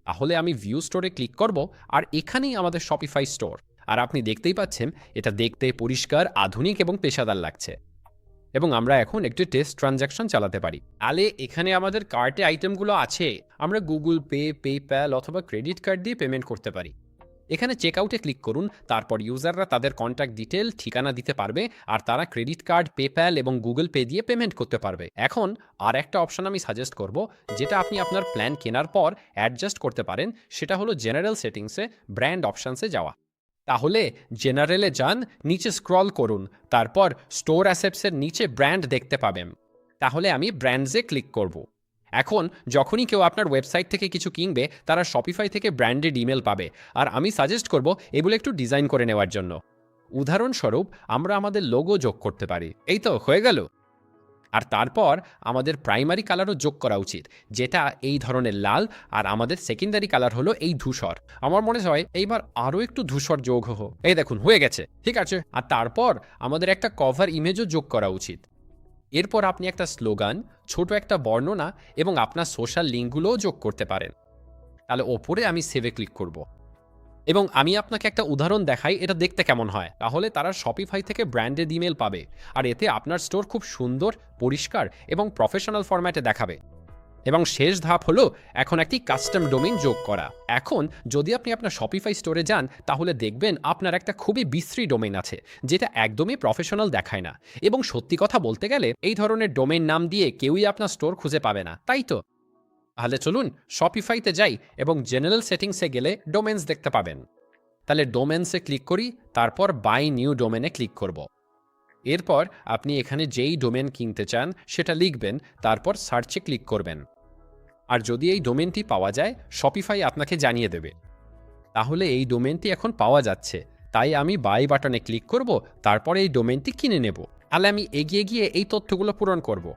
তাহলে আমি ভিউ স্টোরে ক্লিক করব, আর এখানেই আমাদের শপিফাই স্টোর। আর আপনি দেখতেই পাচ্ছেন এটা দেখতে পরিষ্কার, আধুনিক এবং পেশাদার লাগছে। এবং আমরা এখন একটি টেস্ট ট্রানজ্যাকশন চালাতে পারি। তাহলে এখানে আমাদের কার্টে আইটেমগুলো আছে। আমরা গুগল পে, পেপ্যাল অথবা ক্রেডিট কার্ড দিয়ে পেমেন্ট করতে পারি। এখানে চেকআউটে ক্লিক করুন, তারপর ইউজাররা তাদের কন্ট্যাক্ট ডিটেল, ঠিকানা দিতে পারবে, আর তারা ক্রেডিট কার্ড, পেপ্যাল এবং গুগল পে দিয়ে পেমেন্ট করতে পারবে। এখন আর একটা অপশন আমি সাজেস্ট করব, যেটা আপনি আপনার প্ল্যান কেনার পর অ্যাডজাস্ট করতে পারেন। সেটা হলো জেনারেল সেটিংসে ব্র্যান্ড অপশানসে যাওয়া। তাহলে জেনারেলে যান, নিচে স্ক্রল করুন, তারপর স্টোর অ্যাসেটসের নিচে ব্র্যান্ড দেখতে পাবেন। তাহলে আমি ব্র্যান্ডসে ক্লিক করব। এখন যখনই কেউ আপনার ওয়েবসাইট থেকে কিছু কিনবে, তারা শপিফাই থেকে ব্র্যান্ডেড ইমেল পাবে। আর আমি সাজেস্ট করব এগুলো একটু ডিজাইন করে নেওয়ার জন্য। উদাহরণস্বরূপ আমরা আমাদের লোগো যোগ করতে পারি। এই তো হয়ে গেল। আর তারপর আমাদের প্রাইমারি কালারও যোগ করা উচিত, যেটা এই ধরনের লাল, আর আমাদের সেকেন্ডারি কালার হলো এই ধূসর। আমার মনে হয় এইবার আরও একটু ধূসর যোগ হোক। এই দেখুন হয়ে গেছে, ঠিক আছে। আর তারপর আমাদের একটা কভার ইমেজও যোগ করা উচিত। এরপর আপনি একটা স্লোগান, ছোট একটা বর্ণনা এবং আপনার সোশ্যাল লিঙ্কগুলোও যোগ করতে পারেন। তাহলে ওপরে আমি সেভে ক্লিক করব। এবং আমি আপনাকে একটা উদাহরণ দেখাই এটা দেখতে কেমন হয়। তাহলে তারা শপিফাই থেকে ব্র্যান্ডেড ইমেল পাবে, আর এতে আপনার স্টোর খুব সুন্দর, পরিষ্কার এবং প্রফেশনাল ফরম্যাটে দেখাবে। এবং শেষ ধাপ হলো এখন একটি কাস্টম ডোমেইন যোগ করা। এখন যদি আপনি আপনার শপিফাই স্টোরে যান, তাহলে দেখবেন আপনার একটা খুবই বিশ্রী ডোমেইন আছে, যেটা একদমই প্রফেশনাল দেখায় না। এবং সত্যি কথা বলতে গেলে এই ধরনের ডোমেইন নাম দিয়ে কেউই আপনার স্টোর খুঁজে পাবে না, তাই তো? তাহলে চলুন শপিফাইতে যাই এবং জেনারেল সেটিংসে গেলে ডোমেন্স দেখতে পাবেন। তাহলে ডোমেন্সে ক্লিক করি, তারপর বাই নিউ ডোমেনে ক্লিক করব। এরপর আপনি এখানে যেই ডোমেন কিনতে চান সেটা লিখবেন, তারপর সার্চে ক্লিক করবেন। আর যদি এই ডোমেনটি পাওয়া যায়, শপিফাই আপনাকে জানিয়ে দেবে। তাহলে এই ডোমেনটি এখন পাওয়া যাচ্ছে, তাই আমি বাই বাটনে ক্লিক করব, তারপর এই ডোমেনটি কিনে নেব। তাহলে আমি এগিয়ে গিয়ে এই তথ্যগুলো পূরণ করব,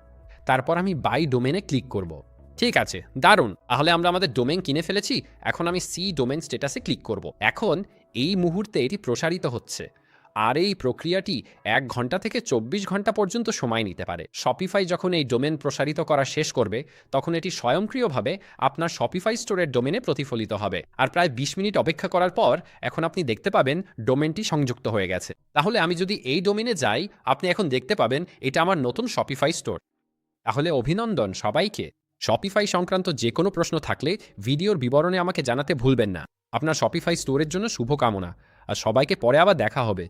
তারপর আমি বাই ডোমেনে ক্লিক করব। ঠিক আছে, দারুণ। তাহলে আমরা আমাদের ডোমেন কিনে ফেলেছি। এখন আমি সি ডোমেন স্ট্যাটাসে ক্লিক করব। এখন এই মুহূর্তে এটি প্রসারিত হচ্ছে, আর এই প্রক্রিয়াটি 1 ঘন্টা থেকে 24 ঘন্টা পর্যন্ত সময় নিতে পারে। শপিফাই যখন এই ডোমেন প্রসারিত করা শেষ করবে, তখন এটি স্বয়ংক্রিয়ভাবে আপনার শপিফাই স্টোরের ডোমেনে প্রতিফলিত হবে। আর প্রায় 20 মিনিট অপেক্ষা করার পর এখন আপনি দেখতে পাবেন ডোমেনটি সংযুক্ত হয়ে গেছে। তাহলে আমি যদি এই ডোমেনে যাই, আপনি এখন দেখতে পাবেন এটা আমার নতুন শপিফাই স্টোর। তাহলে অভিনন্দন সবাইকে। শপিফাই সংক্রান্ত যে কোনো প্রশ্ন থাকলে ভিডিওর বিবরণে আমাকে জানাতে ভুলবেন না। আপনার শপিফাই স্টোরের জন্য শুভকামনা, আর সবাইকে পরে আবার দেখা হবে।